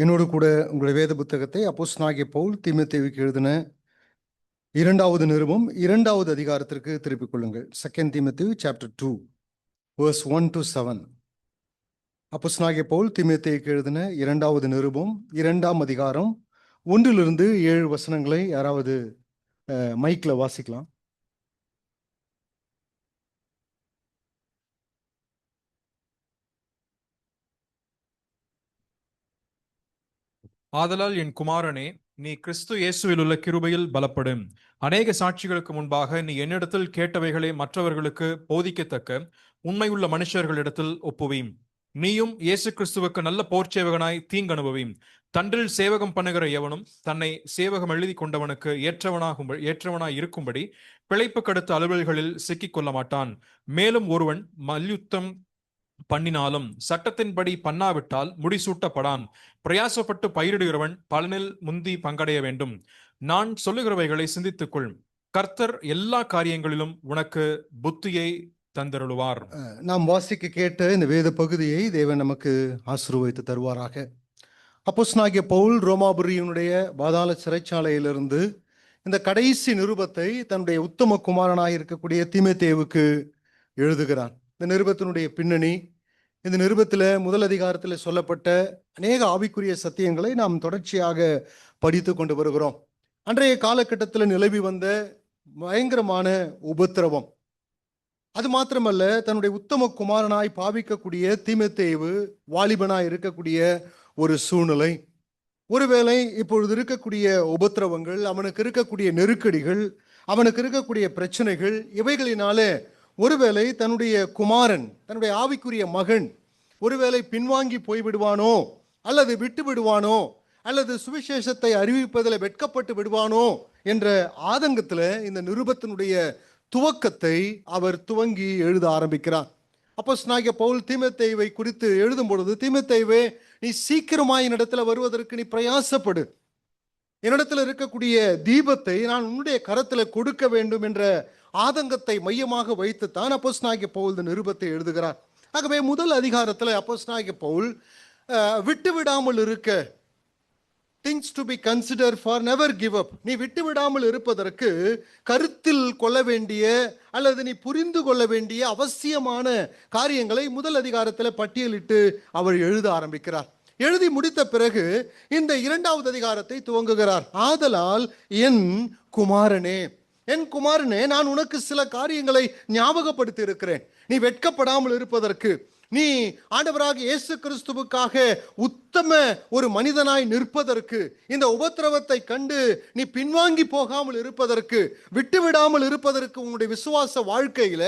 என்னோடு கூட உங்களுடைய வேத புத்தகத்தை அப்போஸ்தலனாகிய பவுல் தீமோத்தேயுவுக்கு எழுதின 2வது நிருபம் 2வது அதிகாரத்திற்கு திருப்பிக் கொள்ளுங்கள். 2 Timothy chapter 2 verse 1 to 7. அப்போஸ்தலனாகிய பவுல் தீமோத்தேயுவுக்கு எழுதின 2வது நிருபம் 2ஆம் அதிகாரம் 1 to 7 வசனங்களை யாராவது மைக்ல வாசிக்கலாம். ஆதலால் என் குமாரனே, நீ கிறிஸ்து இயேசுவில் உள்ள கிருபையில் பலப்படும். அநேக சாட்சிகளுக்கு முன்பாக நீ என்னிடத்தில் கேட்டவைகளை மற்றவர்களுக்கு போதிக்கத்தக்க உண்மையுள்ள மனுஷர்களிடத்தில் ஒப்புவீம். நீயும் இயேசு கிறிஸ்துவுக்கு நல்ல போர்ச்சேவகனாய் தீங்கனுபவீம். தன்றில் சேவகம் பண்ணுகிற எவனும் தன்னை சேவகம் எழுதி கொண்டவனுக்கு ஏற்றவனாய் இருக்கும்படி பிழைப்பு கடுத்த அலுவல்களில் சிக்கிக் கொள்ள மாட்டான். மேலும் ஒருவன் மல்யுத்தம் பண்ணினாலும் சட்டத்தின்படி பண்ணாவிட்டால் முடிசூட்டப்படான். பிரயாசப்பட்டு பயிரிடுகிறவன் பலனில் முந்தி பங்கடைய வேண்டும். நான் சொல்லுகிறவைகளை சிந்தித்துக்கொள். கர்த்தர் எல்லா காரியங்களிலும் உனக்கு புத்தியை தந்தருளுவார். நாம் வாசிக்க கேட்ட இந்த வேத பகுதியை தேவன் நமக்கு ஆசீர்வதித்து தருவாராக. அப்போஸ்தலனாகிய பவுல் ரோமாபுரியினுடைய பாதாள சிறைச்சாலையிலிருந்து இந்த கடைசி நிருபத்தை தன்னுடைய உத்தம குமாரனாக இருக்கக்கூடிய தீமோத்தேயுவுக்கு எழுதுகிறான். இந்த நிருபத்தினுடைய பின்னணி, இந்த நிருபத்தில் முதல் அதிகாரத்தில் சொல்லப்பட்ட அநேக ஆவிக்குரிய சத்தியங்களை நாம் தொடர்ச்சியாக படித்து கொண்டு வருகிறோம். அன்றைய காலகட்டத்தில் நிலவி வந்த பயங்கரமான உபத்திரவம், அது மாத்திரமல்ல, தன்னுடைய உத்தம குமாரனாய் பாவிக்கக்கூடிய தீமோத்தேயு வாலிபனாய் இருக்கக்கூடிய ஒரு சூழ்நிலை. ஒருவேளை இப்பொழுது இருக்கக்கூடிய உபத்திரவங்கள், அவனுக்கு இருக்கக்கூடிய நெருக்கடிகள், அவனுக்கு இருக்கக்கூடிய பிரச்சனைகள், இவைகளினாலே ஒருவேளை தன்னுடைய குமாரன், தன்னுடைய ஆவிக்குரிய மகன் ஒருவேளை பின்வாங்கி போய்விடுவானோ, அல்லது விட்டு விடுவானோ, அல்லது சுவிசேஷத்தை அறிவிப்பதில் வெட்கப்பட்டு விடுவானோ என்ற ஆதங்கத்தில் இந்த நிருபத்தினுடைய துவக்கத்தை அவர் துவங்கி எழுத ஆரம்பிக்கிறார். அப்போஸ்தலனாகிய பவுல் தீமோத்தேயுவை குறித்து எழுதும் பொழுது, தீமோத்தேயுவே, நீ சீக்கிரமாய் என்னிடத்தில் வருவதற்கு நீ பிரயாசப்படு. என்னிடத்தில் இருக்கக்கூடிய தீபத்தை நான் உன்னுடைய கரத்தில் கொடுக்க வேண்டும் என்ற ஆதங்கத்தை மையமாக வைத்துத்தான் அப்போஸ்தலனாகிய பவுல் இந்த நிருபத்தை எழுதுகிறார். ஆகவே முதல் அதிகாரத்தில் அப்போஸ்தலனாகிய பவுல் விட்டு விடாமல் இருக்க, things to be consider for never give up, நீ விட்டு விடாமல் இருப்பதற்கு கருத்தில் கொள்ள வேண்டிய அல்லது நீ புரிந்து கொள்ள வேண்டிய அவசியமான காரியங்களை முதல் அதிகாரத்தில் பட்டியலிட்டு அவர் எழுத ஆரம்பிக்கிறார். எழுதி முடித்த பிறகு இந்த 2வது அதிகாரத்தை துவங்குகிறார். ஆதலால் என் குமாரனே, என் குமாரனே, நான் உனக்கு சில காரியங்களை ஞாபகப்படுத்தி இருக்கிறேன். நீ வெட்கப்படாமல் இருப்பதற்கு, நீ ஆண்டவராக இயேசு கிறிஸ்துவுக்காக உத்தம ஒரு மனிதனாய் நிற்பதற்கு, இந்த உபத்திரவத்தை கண்டு நீ பின்வாங்கி போகாமல் இருப்பதற்கு, விட்டுவிடாமல் இருப்பதற்கு, உன்னுடைய விசுவாச வாழ்க்கையில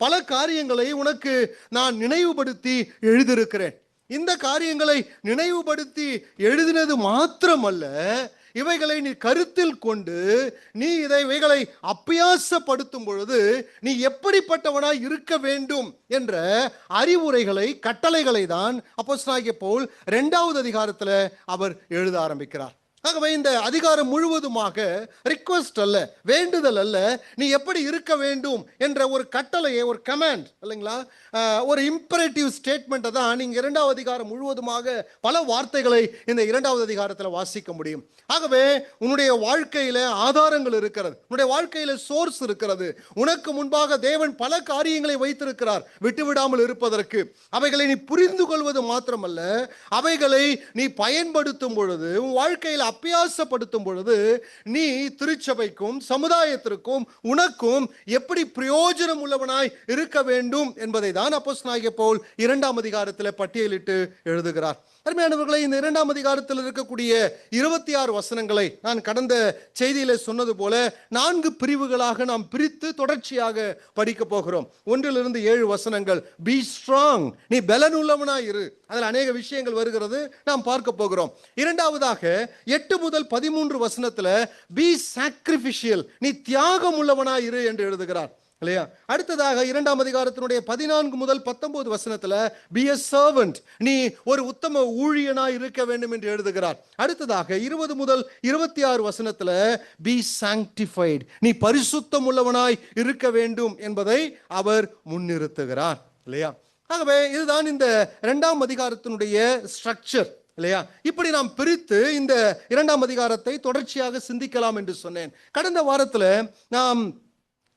பல காரியங்களை உனக்கு நான் நினைவுபடுத்தி எழுதியிருக்கிறேன். இந்த காரியங்களை நினைவுபடுத்தி எழுதினது மாத்திரமல்ல, இவைகளை நீ கருத்தில் கொண்டு நீ இவைகளை அபியாசப்படுத்தும் பொழுது நீ எப்படிப்பட்டவனாய் இருக்க வேண்டும் என்ற அறிவுரைகளை, கட்டளைகளை தான் அப்போஸ்தலனாகிய பவுல் 2வது அதிகாரத்தில் அவர் எழுத ஆரம்பிக்கிறார். ஆகவே இந்த அதிகாரம் முழுவதுமாக ரிக்வெஸ்ட் அல்ல, வேண்டுதல் அல்ல, நீ எப்படி இருக்க வேண்டும் என்ற ஒரு கட்டளையை, ஒரு கமாண்ட் இல்லைங்களா, ஒரு இம்பரேட்டிவ் ஸ்டேட்மெண்ட்டை தான் நீங்கள் 2வது அதிகாரம் முழுவதுமாக பல வார்த்தைகளை இந்த 2வது அதிகாரத்தில் வாசிக்க முடியும். ஆகவே உன்னுடைய வாழ்க்கையில ஆதாரங்கள் இருக்கிறது, உன்னுடைய வாழ்க்கையில சோர்ஸ் இருக்கிறது. உனக்கு முன்பாக தேவன் பல காரியங்களை வைத்திருக்கிறார் விட்டுவிடாமல் இருப்பதற்கு. அவைகளை நீ புரிந்து கொள்வது மாத்திரமல்ல, அவைகளை நீ பயன்படுத்தும் பொழுது, உன் வாழ்க்கையில் அபியாசப்படுத்தும் பொழுது நீ திருச்சபைக்கும் சமுதாயத்திற்கும் உனக்கும் எப்படி பிரயோஜனம் உள்ளவனாய் இருக்க வேண்டும் என்பதை தான் அப்போஸ்தலனாகிய பவுல் 2ஆம் அதிகாரத்தில் பட்டியலிட்டு எழுதுகிறார். அருமையானவர்களை, இந்த 2ஆம் அதிகாரத்தில் இருக்கக்கூடிய 26 வசனங்களை நான் கடந்த செய்தியில சொன்னது போல 4 பிரிவுகளாக நாம் பிரித்து தொடர்ச்சியாக படிக்க போகிறோம். 1 to 7 வசனங்கள். பி ஸ்ட்ராங், நீ பலனுள்ளவனாய் இரு. அதில் அநேக விஷயங்கள் வருகிறது, நாம் பார்க்க போகிறோம். 2வதாக 8 முதல் 13 வசனத்துல பி சாக்ரிஃபிஷியல், நீ தியாகம் உள்ளவனாய் இரு என்று எழுதுகிறார் இல்லையா. அடுத்ததாக 2ஆம் அதிகாரத்தினுடைய 14 முதல் 19 வசனத்துல be a servant, நீ ஒரு உத்தம ஊழியனாய் இருக்க வேண்டும் என்று எழுதுகிறார். அடுத்ததாக 20 முதல் 26 வசனத்துல be sanctified, நீ பரிசுத்தம் உள்ளவனாய் இருக்க வேண்டும் என்பதை அவர் முன்னிறுத்துகிறார் இல்லையா. ஆகவே இதுதான் இந்த 2ஆம் அதிகாரத்தினுடைய ஸ்ட்ரக்சர். இல்லையா? இப்படி நாம் பிரித்து இந்த 2ஆம் அதிகாரத்தை தொடர்ச்சியாக சிந்திக்கலாம் என்று சொன்னேன். கடந்த வாரத்தில் நாம்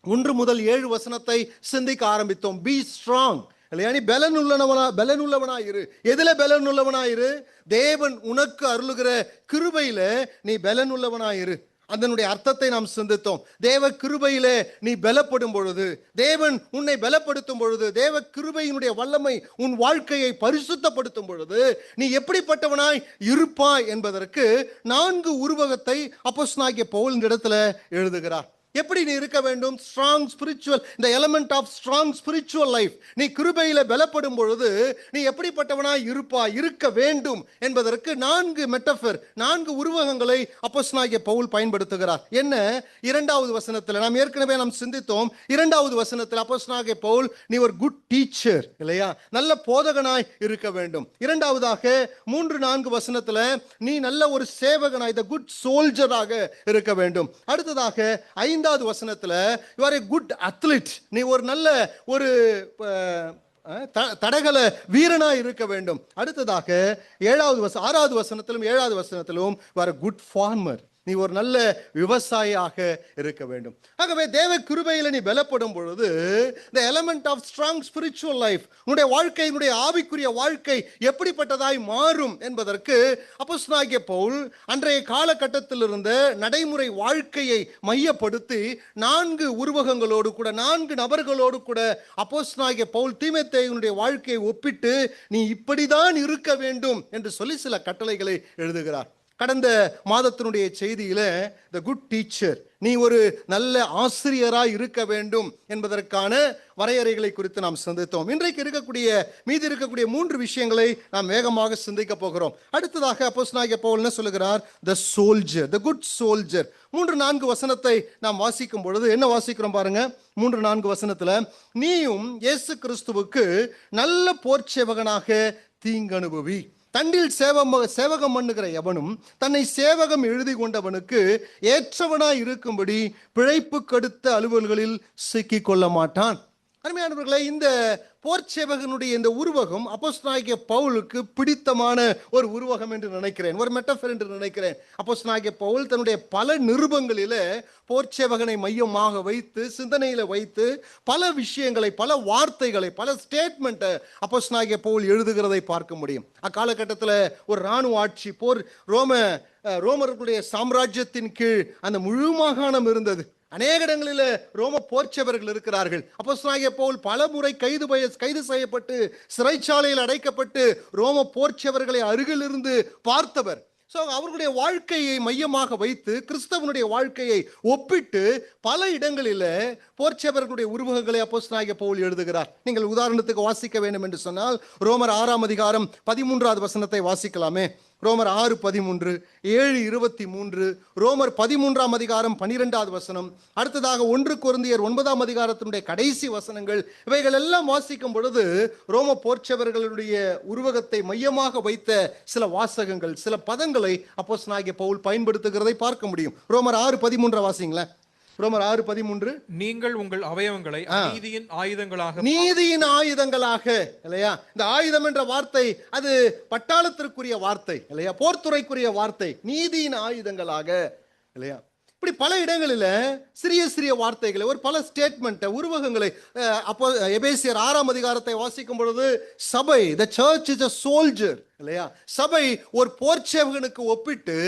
1 முதல் 7 வசனத்தை சிந்திக்க ஆரம்பித்தோம். பி ஸ்ட்ராங், இல்லையா? நீ பலனுள்ளவனா இரு. எதுல பலனுள்ளவனா இரு? தேவன் உனக்கு அருளுகிற கிருபையில நீ பலனுள்ளவனா இரு. அதனுடைய அர்த்தத்தை நாம் சிந்தித்தோம். தேவ கிருபையிலே நீ பலப்படும் பொழுது, தேவன் உன்னை பலப்படுத்தும் பொழுது, தேவ கிருபையினுடைய வல்லமை உன் வாழ்க்கையை பரிசுத்தப்படுத்தும் பொழுது நீ எப்படிப்பட்டவனாய் இருப்பாய் என்பதற்கு 4 உருவகத்தை அப்போஸ்தலனாகிய பவுல் இந்த இடத்துல எழுதுகிறார். எப்படி நீ இருக்க வேண்டும்? ஸ்ட்ராங் ஸ்பிரிச்சுவல், இந்த element of strong spiritual life. நீ கிருபையில பலப்படும் பொழுது நீ எப்படிப்பட்டவனாய் இருக்க வேண்டும் என்பதற்கு 4 மெட்டஃபர், 4 உருவகங்களை அப்போஸ்தலனாகிய பவுல் பயன்படுத்துகிறார். என்ன? 2வது வசனத்தில் நாம் ஏற்கனவே சிந்தித்தோம். 2வது வசனத்தில் அப்போஸ்தலனாகிய பவுல் நீ ஒரு குட் டீச்சர், இல்லையா? நல்ல போதகனாய் இருக்க வேண்டும். 2வதாக 3-4 வசனத்தில் நீ நல்ல ஒரு சேவகனாய், த குட் சோல்ஜராக இருக்க வேண்டும். அடுத்ததாக 5வது வசனத்துல you are a good athlete, நீ ஒரு நல்ல ஒரு தடகள வீரனா இருக்க வேண்டும். அடுத்ததாக 6வது வசனத்திலும் 7வது வசனத்திலும் you are a good farmer, நீ ஒரு நல்ல விவசாயியாக இருக்க வேண்டும். ஆகவே தேவ கிருபையில நீ பலப்படும் பொழுது the element of strong spiritual life, உன்னுடைய வாழ்க்கையினுடைய ஆவிக்குரிய வாழ்க்கை எப்படிப்பட்டதாய் மாறும் என்பதற்கு அப்போஸ்தலனாகிய பவுல் அன்றைய காலகட்டத்தில் இருந்த நடைமுறை வாழ்க்கையை மையப்படுத்தி 4 உருவகங்களோடு கூட 4 நபர்களோடு கூட அப்போஸ்தலனாகிய பவுல் தீமோத்தேயுவினுடைய வாழ்க்கையை ஒப்பிட்டு நீ இப்படிதான் இருக்க வேண்டும் என்று சொல்லி சில கட்டளைகளை எழுதுகிறார். கடந்த மாதத்தினுடைய செய்தியில த குட் டீச்சர், நீ ஒரு நல்ல ஆசிரியராய் இருக்க வேண்டும் என்பதற்கான வரையறைகளை குறித்து நாம் சிந்தித்தோம். இன்றைக்கு மீதி இருக்கக்கூடிய 3 விஷயங்களை நாம் வேகமாக சிந்திக்க போகிறோம். அடுத்ததாக அப்போஸ்தலனாகிய பவுல் என்ன சொல்லுகிறார்? த சோல்ஜர், த குட் சோல்ஜர். 3-4 வசனத்தை நாம் வாசிக்கும் பொழுது என்ன வாசிக்கிறோம் பாருங்க. 3-4 வசனத்துல நீயும் இயேசு கிறிஸ்துவுக்கு நல்ல போர்ச்சேவகனாக தீங்கனுபவி, தண்டில் சேவகம் பண்ணுகிற எவனும் தன்னை சேவகம் எழுதி கொண்டவனுக்கு ஏற்றவனாய் இருக்கும்படி பிழைப்பு கடுத்த அலுவல்களில் சிக்கிக் கொள்ள மாட்டான். அருமையானவர்களே, இந்த போர்ச்சேவகனுடைய இந்த உருவகம் அப்போஸ்தலனாகிய பவுலுக்கு பிடித்தமான ஒரு உருவகம் என்று நினைக்கிறேன், ஒரு மெட்டஃபர் என்று நினைக்கிறேன். அப்போஸ்தலனாகிய பவுல் தன்னுடைய பல நிருபங்களிலே போர்ச்சேவகனை மையமாக வைத்து சிந்தனையில வைத்து பல விஷயங்களை, பல வார்த்தைகளை, பல ஸ்டேட்மெண்ட்டை அப்போஸ்தலனாகிய பவுல் எழுதுகிறதை பார்க்க முடியும். அக்காலகட்டத்தில் ஒரு இராணுவ ஆட்சி, ரோமர்களுடைய சாம்ராஜ்யத்தின் கீழ் அந்த முழு மாகாணம் இருந்தது. அநேக இடங்களில் ரோம போர்ச்சவர்கள் இருக்கிறார்கள். அப்போஸ்தலனாகிய பவுல் பல முறை கைது செய்யப்பட்டு சிறைச்சாலையில் அடைக்கப்பட்டு ரோம போர்ச்சவர்களை அருகிலிருந்து பார்த்தவர். அவர்களுடைய வாழ்க்கையை மையமாக வைத்து கிறிஸ்தவனுடைய வாழ்க்கையை ஒப்பிட்டு பல இடங்களில் போர்ச்சவர்களுடைய உருவகங்களை அப்போஸ்தலனாகிய பவுல் எழுதுகிறார். நீங்கள் உதாரணத்துக்கு வாசிக்க வேண்டும் என்று சொன்னால் ரோமர் 6ஆம் அதிகாரம் 13வது வசனத்தை வாசிக்கலாமே. ரோமர் 6:13, 7:23, ரோமர் 13ஆம் அதிகாரம் 12வது வசனம், அடுத்ததாக 1 கொரிந்தியர் 9ஆம் அதிகாரத்தினுடைய கடைசி வசனங்கள், இவைகள் எல்லாம் வாசிக்கும் பொழுது ரோம போர்ச்சவர்களுடைய உருவகத்தை மையமாக வைத்த சில வாசகங்கள், சில பதங்களை அப்போஸ்தலனாகிய பவுல் பயன்படுத்துகிறதை பார்க்க முடியும். ரோமர் 6:13 வாசிங்களேன். ரோமர் 6:13, நீங்கள் உங்கள் அவயவங்களை நீதியின் ஆயுதங்களாக இல்லையா? இந்த ஆயுதம் என்ற வார்த்தை அது பட்டாளத்திற்குரிய வார்த்தை இல்லையா? போர்த்துறைக்குரிய வார்த்தை, நீதியின் ஆயுதங்களாக இல்லையா? இப்படி பல இடங்களில் சிறிய சிறிய வார்த்தைகளை, ஒரு பல ஸ்டேட்மெண்ட் உருவகங்களை அப்போ எபேசியர் 6ஆம் அதிகாரத்தை வாசிக்கும் பொழுது சபை, the church is a soldier இல்லையா? சபை ஒரு போர்ச்சேவகனுக்கு ஒப்பிட்டு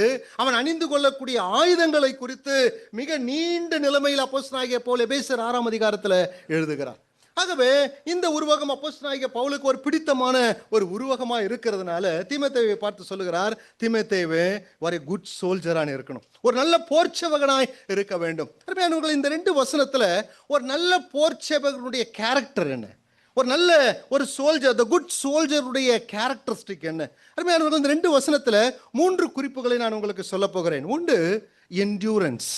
அவன் அணிந்து கொள்ளக்கூடிய ஆயுதங்களை குறித்து மிக நீண்ட நிலைமையில் அப்போஸ்தலனாகிய பவுல் எபேசியர் 6ஆம் அதிகாரத்தில் எழுதுகிறார். ஆகவே இந்த உருவகம் அப்போஸ்தலனாகிய பவுலுக்கு ஒரு பிடித்தமான ஒரு உருவகமாக இருக்கிறதுனால தீமோத்தேயுவை பார்த்து சொல்லுகிறார், தீமோத்தேயுவே ஒரு குட் சோல்ஜரான இருக்கணும், ஒரு நல்ல போர்ச்சேவகனாய் இருக்க வேண்டும். இந்த 2 வசனத்துல ஒரு நல்ல போர்ச்சேவகனுடைய கேரக்டர் என்ன, ஒரு சோல்ஜர், த குட் சோல்ஜருடைய கேரக்டரிஸ்டிக் என்ன? அருமையானவர்கள், இந்த 2 வசனத்துல 3 குறிப்புகளை நான் உங்களுக்கு சொல்ல போகிறேன். ஒன்று என்டியூரன்ஸ்,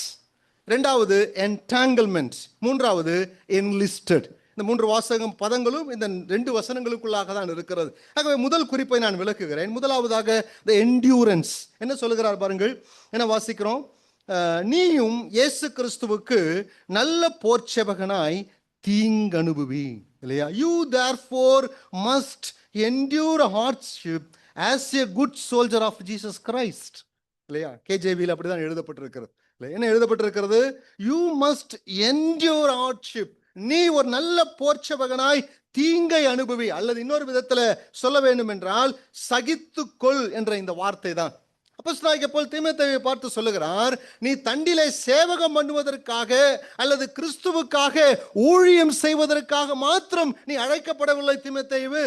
2வது என்டாங்கிள்மெண்ட், 3வது என்லிஸ்டட். இந்த 3 பதங்களும் இந்த 2 வசனங்களுக்குள்ளாக தான் இருக்கிறது. ஆகவே முதல் குறிப்பை நான் விளக்குகிறேன். முதலாவதாக the endurance என்ன சொல்லுகிறார் பாருங்கள். என்ன வாசிக்கிறோம்? நீயும் இயேசு கிறிஸ்துவுக்கு நல்ல போர்ச்சேவகனாய் தீங்கனுபவி இல்லையா? You therefore must endure hardship as a good soldier of Jesus Christ. இல்லையா? கேஜேவியில் அப்படிதான் எழுதப்பட்டிருக்கிறது. என்ன எழுதப்பட்டிருக்கிறது? You must endure hardship. நீ ஒரு நல்ல போர்ச்சவகனாய் தீங்கை அனுபவி, அல்லது இன்னொரு விதத்துல சொல்ல வேண்டும் என்றால் சகித்துக்கொள் என்ற இந்த வார்த்தை தான். அப்போஸ்தலனாகிய பவுல் தீமோத்தேயுவை பார்த்து சொல்லுகிறார், நீ தண்டிலே சேவகம் பண்ணுவதற்காக அல்லது கிறிஸ்துவுக்காக ஊழியம் செய்வதற்காக மாத்திரம் நீ அழைக்கப்படவில்லை தீமோத்தேயு.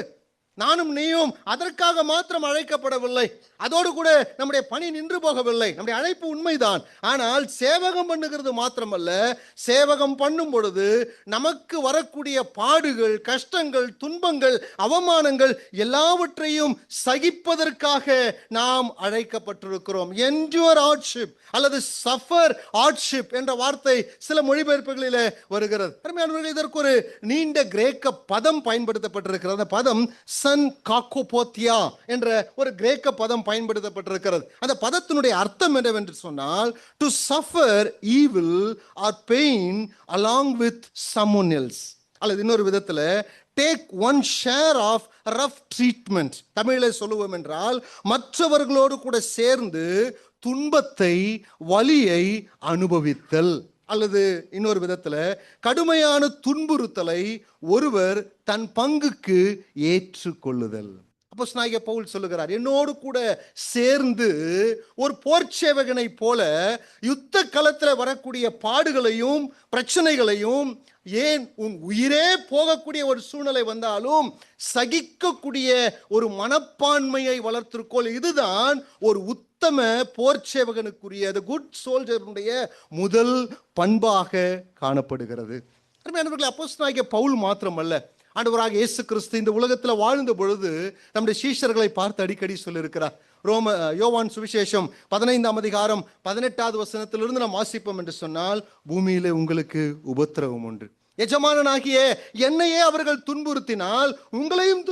நானும் நீயும் அதற்காக மாத்திரம் அழைக்கப்படவில்லை. அதோடு கூட நம்முடைய பணி நின்று போகவில்லை. நம்முடைய அழைப்பு உண்மைதான். ஆனால் சேவகம் பண்ணுகிறது மாத்திரமல்ல, சேவகம் பண்ணும் பொழுது நமக்கு வரக்கூடிய பாடுகள், கஷ்டங்கள், துன்பங்கள், அவமானங்கள் எல்லாவற்றையும் சகிப்பதற்காக நாம் அழைக்கப்பட்டிருக்கிறோம். என்டியூர் ஹார்ட்ஷிப் அல்லது சஃபர் ஹார்ட்ஷிப் என்ற வார்த்தை சில மொழிபெயர்ப்புகளிலே வருகிறது. அருமையானவர்களே, இதற்கு ஒரு நீண்ட கிரேக்க பதம் பயன்படுத்தப்பட்டிருக்கிறது. அந்த பதம் சன் காக்கோபோத்தியா என்ற ஒரு கிரேக்க பதம் பயன்படுத்தப்பட்டிருக்கிறது. அந்த பதத்தினுடைய அர்த்தம் என்னவென்று சொன்னால், to suffer evil or pain along with someone else, அல்லது இன்னொரு விதத்தில் take one share of rough treatment. தமிழில் சொல்லுவோம் என்றால் மற்றவர்களோடு கூட சேர்ந்து துன்பத்தை, வலியை அனுபவித்தல், அல்லது இன்னொரு விதத்துல கடுமையான துன்புறுத்தலை ஒருவர் தன் பங்குக்கு ஏற்றுக்கொள்ளுதல். அப்போஸ்தலனாகிய பவுல் சொல்லுகிறார், என்னோடு கூட சேர்ந்து ஒரு போர்ச்சேவகனை போல யுத்த களத்தில் வரக்கூடிய பாடுகளையும் பிரச்சனைகளையும், ஏன் உன் உயிரே போகக்கூடிய ஒரு சூழ்நிலை வந்தாலும் சகிக்கக்கூடிய ஒரு மனப்பான்மையை வளர்த்திருக்கோள். இதுதான் ஒரு உத்தம போர்ச்சேவகனுக்குரிய குட் சோல்ஜருடைய முதல் பண்பாக காணப்படுகிறது. அப்போஸ்தலனாகிய பவுல் மாத்திரமல்ல, ஆண்டவராக இயேசு கிறிஸ்து இந்த உலகத்தில் வாழ்ந்த பொழுது நம்முடைய சீஷர்களை பார்த்து அடிக்கடி சொல்லியிருக்கிறார். யோவான் சுவிசேஷம் 15ஆம் அதிகாரம் 18வது வசனத்திலிருந்து நாம் வாசிப்போம் என்று சொன்னால், பூமியிலே உங்களுக்கு உபத்திரவம் உண்டு, எஜமானனாகிய என்னையே அவர்கள் துன்புறுத்தினால் உங்களையும்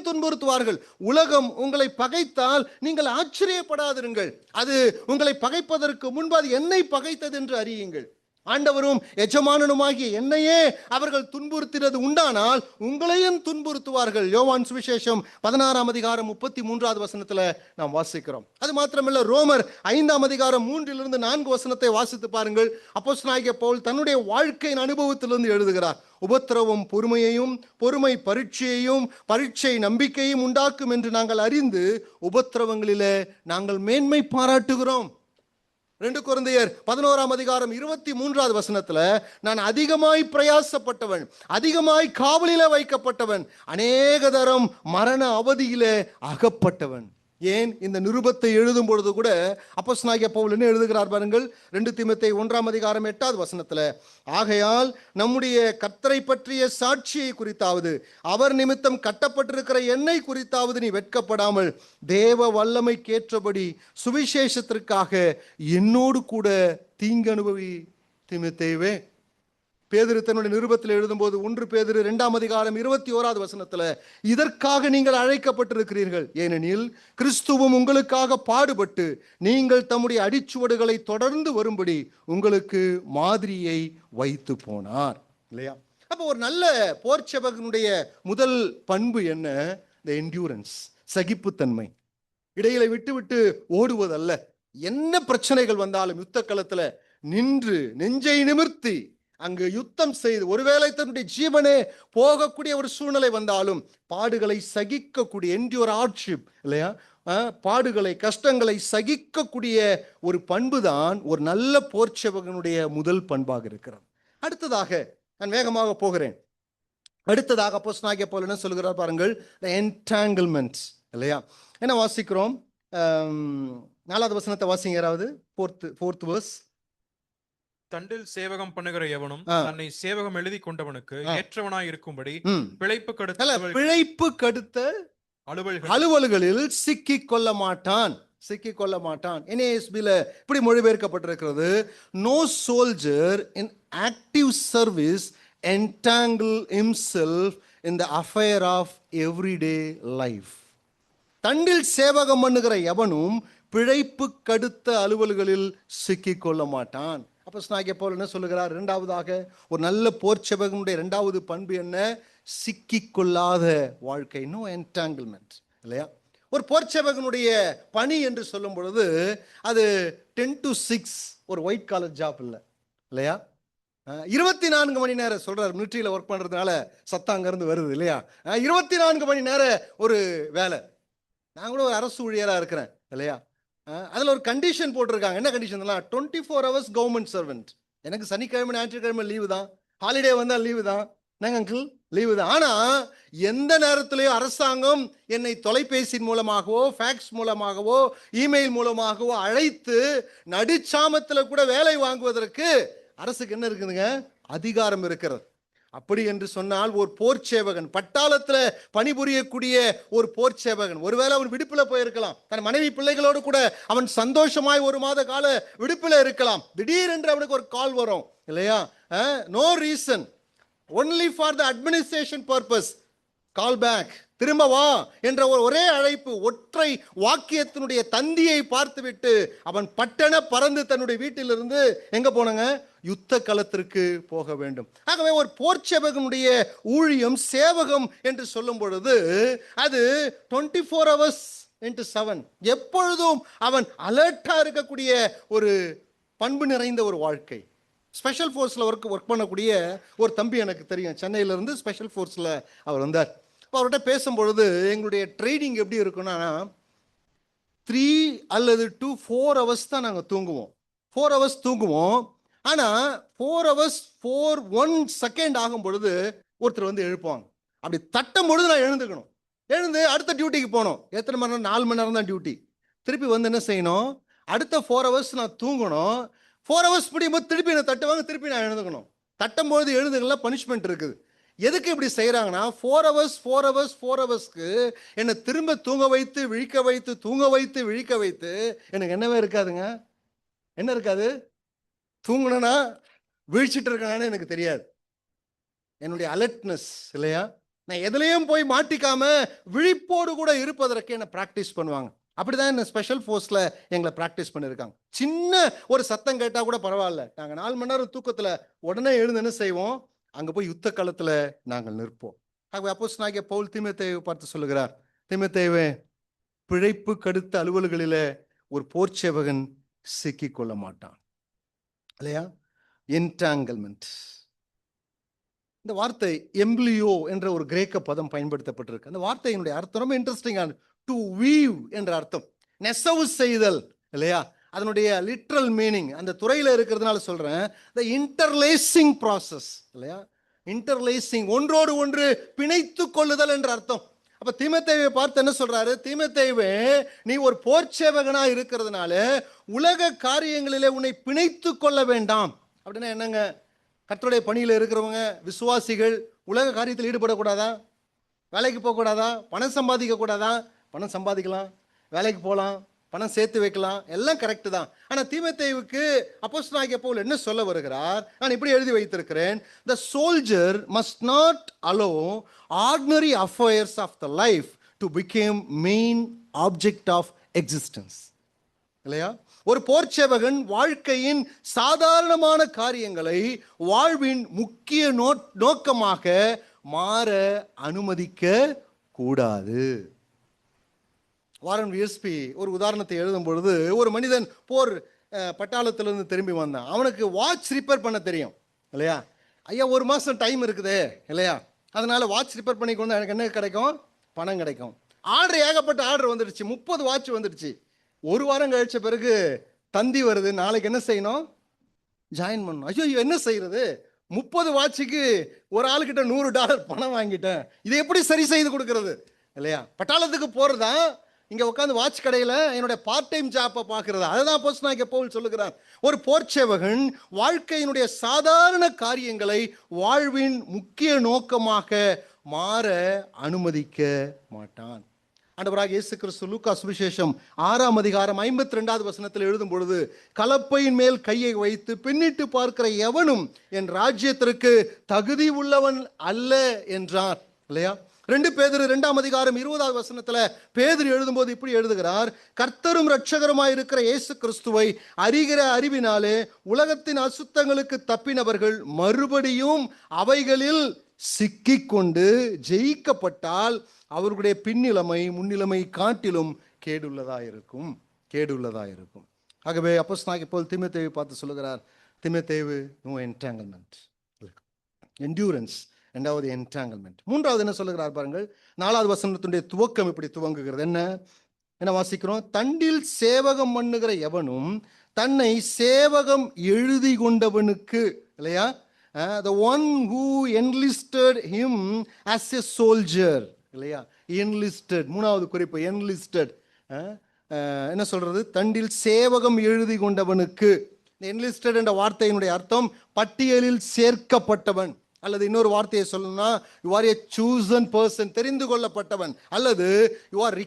துன்புறுத்துவார்கள். உலகம் உங்களை பகைத்தால் நீங்கள் ஆச்சரியப்படாதிருங்கள், அது உங்களை பகைப்பதற்கு முன்பு அது என்னை பகைத்தது என்று அறியுங்கள். ஆண்டவரும் எஜமானனுமாகிய என்னையே அவர்கள் துன்புறுத்தினது உண்டானால் உங்களையும் துன்புறுத்துவார்கள். யோவான் சுவிசேஷம் 16ஆம் அதிகாரம் 33வது வசனத்துல நாம் வாசிக்கிறோம். அது மாத்திரமல்ல, ரோமர் 5ஆம் அதிகாரம் 3லிருந்து 4 வசனத்தை வாசித்து பாருங்கள். அப்போஸ்தலனாகிய பவுல் தன்னுடைய வாழ்க்கையின் அனுபவத்திலிருந்து எழுதுகிறார். உபத்திரவம் பொறுமையையும், பொறுமை பரீட்சையையும், பரீட்சை நம்பிக்கையும் உண்டாக்கும் என்று நாங்கள் அறிந்து உபத்திரவங்களிலே நாங்கள் மேன்மை பாராட்டுகிறோம். 2 கொரிந்தியர் 11ஆம் அதிகாரம் 23வது வசனத்துல, நான் அதிகமாய் பிரயாசப்பட்டவன், அதிகமாய் காவலில வைக்கப்பட்டவன், அநேக தரம் மரண அவதியிலே அகப்பட்டவன். ஏன் இந்த நிருபத்தை எழுதும் பொழுது கூட அப்போஸ்தலனாகிய பவுல் என்ன எழுதுகிறார் பாருங்கள். 2 தீமோத்தேயு 1ஆம் அதிகாரம் 8வது வசனத்துல, ஆகையால் நம்முடைய கர்த்தரை பற்றிய சாட்சியை குறித்தாவது, அவர் நிமித்தம் கட்டப்பட்டிருக்கிற என்னை குறித்தாவது நீ வெட்கப்படாமல் தேவ வல்லமைக்கேற்றபடி சுவிசேஷத்திற்காக என்னோடு கூட தீங்கு அனுபவி தீமோத்தேயுவே. பேதுரு தன்னுடைய நிருபத்தில் எழுதும்போது 1 பேதுரு 2ஆம் அதிகாரம் 21வது வசனத்துல, இதற்காக நீங்கள் அழைக்கப்பட்டிருக்கிறீர்கள், ஏனெனில் கிறிஸ்துவும் உங்களுக்காக பாடுபட்டு நீங்கள் தம்முடைய அடிச்சுவடுகளை தொடர்ந்து வரும்படி உங்களுக்கு மாதிரியை வைத்து போனார். இல்லையா? அப்போ ஒரு நல்ல போர்ச்சேவகனுடைய முதல் பண்பு என்ன? இந்த என்டியூரன்ஸ், சகிப்புத்தன்மை. இடையில விட்டு ஓடுவதல்ல. என்ன பிரச்சனைகள் வந்தாலும் யுத்த களத்துல நின்று நெஞ்சை நிமிர்த்தி அங்கு யுத்தம் செய்து, ஒருவேளை தன்னுடைய ஜீவனே போகக்கூடிய ஒரு சூழ்நிலை வந்தாலும் பாடுகளை சகிக்கக்கூடிய என்டியூர் ஹார்ட்ஷிப், இல்லையா? பாடுகளை, கஷ்டங்களை சகிக்கக்கூடிய ஒரு பண்பு தான் ஒரு நல்ல போர்ச்சேவகனுடைய முதல் பண்பாக இருக்கிறது. அடுத்ததாக நான் வேகமாக போகிறேன். அடுத்ததாக அப்போஸ்தலனாகிய பவுல் என்ன சொல்கிறார் பாருங்கள், என்டாங்கிள்மெண்ட். இல்லையா? என்ன வாசிக்கிறோம்? 4வது வசனத்தை வாசிங்க யாராவது. Fourth verse. தண்டில் சேவகம் பண்ணுகிற எவனும் தன்னை சேவகம் எழுதி கொண்டவனுக்கு ஏற்றவனாய் இருக்கும்படி பிழைப்பு கடுத்த அலுவல்களில் சிக்கிக் கொள்ள மாட்டான். NASBல இப்படி மொழிபெயர்க்கப்பட்டிருக்கிறது, no soldier in active service entangle himself in the affair of everyday life. தண்டில் சேவகம் பண்ணுகிற எவனும் பிழைப்பு கடுத்த அலுவல்களில் சிக்கிக் கொள்ள மாட்டான். அப்போஸ்தலனாகிய பவுல் என்ன சொல்லுகிறார்? இரண்டாவதாக ஒரு நல்ல போர்ச்சேவகனுடைய இரண்டாவது பண்பு என்ன? சிக்கிக் கொள்ளாத வாழ்க்கை. No entanglement. இல்லையா? ஒரு போர்ச்சேவகனுடைய பணி என்று சொல்லும் பொழுது அது 10 to 6 ஒரு ஒயிட் காலர் ஜாப் இல்லை, இல்லையா? 24 மணி நேரம் சொல்றாரு. மிலிட்ரியில் ஒர்க் பண்றதுனால சத்தம் அங்கேருந்து வருது இல்லையா? 24 மணி நேரம் ஒரு வேலை. நான் கூட ஒரு அரசு ஊழியராக இருக்கிறேன் இல்லையா? அதில் ஒரு கண்டிஷன் போட்டிருக்காங்க. என்ன கண்டிஷன்லாம்? 24 hours கவர்மெண்ட் சர்வெண்ட். எனக்கு சனிக்கிழமை ஞாயிற்றுக்கிழமை லீவு தான், ஹாலிடே வந்தால் லீவு தான். நாங்கள் அங்கிள் லீவு தான். ஆனால் எந்த நேரத்திலையும் அரசாங்கம் என்னை தொலைபேசியின் மூலமாகவோ ஃபேக்ஸ் மூலமாகவோ இமெயில் மூலமாகவோ அழைத்து நடுச்சாமத்தில் கூட வேலை வாங்குவதற்கு அரசுக்கு என்ன இருக்குதுங்க? அதிகாரம் இருக்கிறது. அப்படி என்று சொன்னால் ஒரு போர்ச்சேவகன், பட்டாளத்தில் பணிபுரியக்கூடிய ஒரு போர்ச்சேவகன், ஒருவேளை அவன் விடுப்பில் போயிருக்கலாம், தன் மனைவி பிள்ளைகளோடு கூட அவன் சந்தோஷமாய் ஒரு மாத கால விடுப்பில் இருக்கலாம். திடீரென்று அவனுக்கு ஒரு கால் வரும் இல்லையா? No reason, only for the administration purpose, call back, திரும்ப வா என்ற ஒரே அழைப்பு, ஒற்றை வாக்கியத்தினுடைய தந்தியை பார்த்துவிட்டு அவன் பட்டண பறந்து தன்னுடைய வீட்டிலிருந்து எங்க போனங்க? யுத்த களத்திற்கு போக வேண்டும். ஆகவே ஒரு போர்ச்சேவகனுடைய ஊழியம், சேவகம் என்று சொல்லும் பொழுது அது 24 hours into 7, எப்பொழுதும் அவன் அலர்ட்டா இருக்கக்கூடிய ஒரு பண்பு நிறைந்த ஒரு வாழ்க்கை. ஸ்பெஷல் ஃபோர்ஸில் ஒர்க் பண்ணக்கூடிய ஒரு தம்பி எனக்கு தெரியும், சென்னையிலேருந்து ஸ்பெஷல் ஃபோர்ஸில் அவர் வந்தார். இப்போ அவர்கிட்ட பேசும்பொழுது எங்களுடைய ட்ரைனிங் எப்படி இருக்குன்னா 3 அல்லது 4 hours தான் நாங்கள் தூங்குவோம். 4 hours தூங்குவோம். ஆனால் 4 hours 1 second ஆகும் பொழுது ஒருத்தர் வந்து எழுப்புவாங்க. அப்படி தட்டும் பொழுது நான் எழுந்துக்கணும். எழுந்து அடுத்த டியூட்டிக்கு போகணும். எத்தனை மணி நேரம்? 4 மணி நேரம் தான் டியூட்டி. திருப்பி வந்து என்ன செய்யணும்? அடுத்த 4 hours நான் தூங்கணும். 4 hours முடியும்போது திருப்பி என்னை தட்டுவாங்க, திருப்பி நான் எழுந்துக்கணும். தட்டும்போது எழுதுங்களா பனிஷ்மெண்ட் இருக்குது. எதுக்கு இப்படி செய்கிறாங்கன்னா 4 ஹவர்ஸ்க்கு என்னை திரும்ப தூங்க வைத்து விழிக்க வைத்து, தூங்க வைத்து விழிக்க வைத்து எனக்கு என்னவே இருக்காதுங்க. என்ன இருக்காது? தூங்கணும்னா விழிச்சிட்டு இருக்கானு எனக்கு தெரியாது. என்னுடைய அலர்ட்னஸ் இல்லையா? நான் எதுலையும் போய் மாட்டிக்காம விழிப்போடு கூட இருப்பதற்கு என்ன ப்ராக்டிஸ் பண்ணுவாங்க. அப்படிதான் என்ன ஸ்பெஷல் ஃபோர்ஸில் எங்களை ப்ராக்டிஸ் பண்ணியிருக்காங்க. சின்ன ஒரு சத்தம் கேட்டால் கூட பரவாயில்ல, நாங்கள் 4 மணி நேரம் தூக்கத்தில் உடனே எழுந்து என்ன செய்வோம்? அங்கே போய் யுத்த காலத்தில் நாங்கள் நிற்போம். ஆகவே அப்போஸ்தலனாகிய பவுல் தீமோத்தேயுவை பார்த்து சொல்லுகிறார், தீமோத்தேயுவே, பிழைப்பு கடுத்த அலுவல்களில் ஒரு போர்ச்சேவகன் சிக்கிக் கொள்ள மாட்டான் இல்லையா? என்டாங்கிள்மெண்ட், இந்த வார்த்தை எம்ப்ளியோ என்ற ஒரு கிரேக்க பதம் பயன்படுத்தப்பட்டிருக்கு. அந்த வார்த்தையினுடைய அர்த்தம் ரொம்ப இன்ட்ரெஸ்டிங்கான, டு வீவ் என்ற அர்த்தம், நெசவு செய்தல் இல்லையா? அதனுடைய லிட்ரல் மீனிங் அந்த துறையில் இருக்கிறதுனால சொல்றேன், த இன்டர்லேசிங் ப்ராசஸ் இல்லையா? இன்டர்லேசிங், ஒன்றோடு ஒன்று பிணைத்து கொள்ளுதல் என்ற அர்த்தம். அப்ப தீமோத்தேயுவை பார்த்து என்ன சொல்றாரு? தீமோத்தேயுவே, நீ ஒரு போர்ச்சேவகனா இருக்கிறதுனால உலக காரியங்களிலே உன்னை பிணைத்து கொள்ள வேண்டாம். அப்படின்னா என்னங்க? கர்த்தருடைய பணியில் இருக்கிறவங்க, விசுவாசிகள் உலக காரியத்தில் ஈடுபடக்கூடாதா? வேலைக்கு போகக்கூடாதா? பணம் சம்பாதிக்க கூடாதா? பணம் சம்பாதிக்கலாம், வேலைக்கு போகலாம், பணம் சேர்த்து வைக்கலாம், எல்லாம் கரெக்டு தான். ஆனால் தீமோத்தேயுவுக்கு அப்போஸ்தலனாகிய பவுல் என்ன சொல்ல வருகிறார்? நான் இப்படி எழுதி வைத்திருக்கிறேன், the soldier must not allow ordinary affairs of the life to become main object of existence இல்லையா? ஒரு போர்ச்சேவகன் வாழ்க்கையின் சாதாரணமான காரியங்களை வாழ்வின் முக்கிய நோக்கமாக மாற அனுமதிக்க கூடாது. வாரன் விஎஸ்பி ஒரு உதாரணத்தை எழுதும் பொழுது, ஒரு மனிதன் போர் பட்டாளத்திலிருந்து திரும்பி வந்தான். அவனுக்கு வாட்ச் ரிப்பேர் பண்ண தெரியும் இல்லையா? ஐயா, 1 மாதம் டைம் இருக்குதே இல்லையா? அதனால வாட்ச் ரிப்பேர் பண்ணி கொண்டு எனக்கு என்ன கிடைக்கும்? பணம் கிடைக்கும். ஆர்டர், ஏகப்பட்ட ஆர்டர் வந்துடுச்சு, 30 வாட்ச் வந்துடுச்சு. 1 வாரம் கழிச்ச பிறகு தந்தி வருது, நாளைக்கு என்ன செய்யணும்? ஜாயின் பண்ணணும். ஐயோ, என்ன செய்யறது? 30 வாட்சுக்கு ஒரு ஆளுக்கிட்ட $100 பணம் வாங்கிட்டேன், இதை எப்படி சரி செய்து கொடுக்கறது இல்லையா? பட்டாளத்துக்கு போறதா, இங்க உட்காந்து வாட்ச் கடையில் என்னுடைய பார்ட் டைம் ஜாப்பை பார்க்கிறதா? அதுதான் அப்போஸ்தலனாகிய பவுல் சொல்லுகிறார். ஒரு போர்ச்சேவகன் வாழ்க்கையினுடைய சாதாரண காரியங்களை வாழ்வின் முக்கிய நோக்கமாக மாற அனுமதிக்க மாட்டான். ஆண்டவராகிய இயேசு கிறிஸ்து லூக்கா சுவிசேஷம் 6ஆம் அதிகாரம் 52வது வசனத்தில் எழுதும் பொழுது, கலப்பையின் மேல் கையை வைத்து பின்னிட்டு பார்க்கிற எவனும் என் ராஜ்யத்திற்கு தகுதி உள்ளவன் அல்ல என்றார் இல்லையா? 2 பேதுரு 2ஆம் அதிகாரம் 20வது வசனத்தில் பேதுரு எழுதும்போது இப்படி எழுதுகிறார், கர்த்தரும் இரட்சகருமாய் இருக்கிற இயேசு கிறிஸ்துவை அறிகிற அறிவினாலே உலகத்தின் அசுத்தங்களுக்கு தப்பினவர்கள் மறுபடியும் அவைகளில் சிக்கிக்கொண்டு ஜெயிக்கப்பட்டால் அவர்களுடைய பின்னிலைமை முன்னிலைமை காட்டிலும் கேடுள்ளதாயிருக்கும். கேடுள்ளதாயிருக்கும். ஆகவே அப்போஸ்தலனாகிய பவுல் தீமோத்தேயுவை பார்த்து சொல்லுகிறார், தீமோத்தேயு, நோ என்டாங்கிள்மெண்ட், என்டியூரன்ஸ். இரண்டாவது என்டாங்கிள்மெண்ட். மூன்றாவது என்ன சொல்லுகிறார் பாருங்கள். 4வது வசனத்தினுடைய துவக்கம் இப்படி துவங்குகிறது. என்ன வாசிக்கிறோம்? தண்டில் சேவகம் பண்ணுகிற எவனும் தன்னை சேவகம் எழுதி கொண்டவனுக்கு, இல்லையா, the one who enlisted him as a soldier, இல்லையா, enlisted. மூணாவது குறிப்பு enlisted. என்ன சொல்றது? தண்டில் சேவகம் எழுதி கொண்டவனுக்கு. enlisted என்ற வார்த்தையினுடைய அர்த்தம் பட்டியலில் சேர்க்கப்பட்டவன், அல்லது இன்னொரு வார்த்தையை சொல்லணும்னா you are a chosen person, தெரிந்து கொள்ளப்பட்டவன், அல்லது யூ ஆர்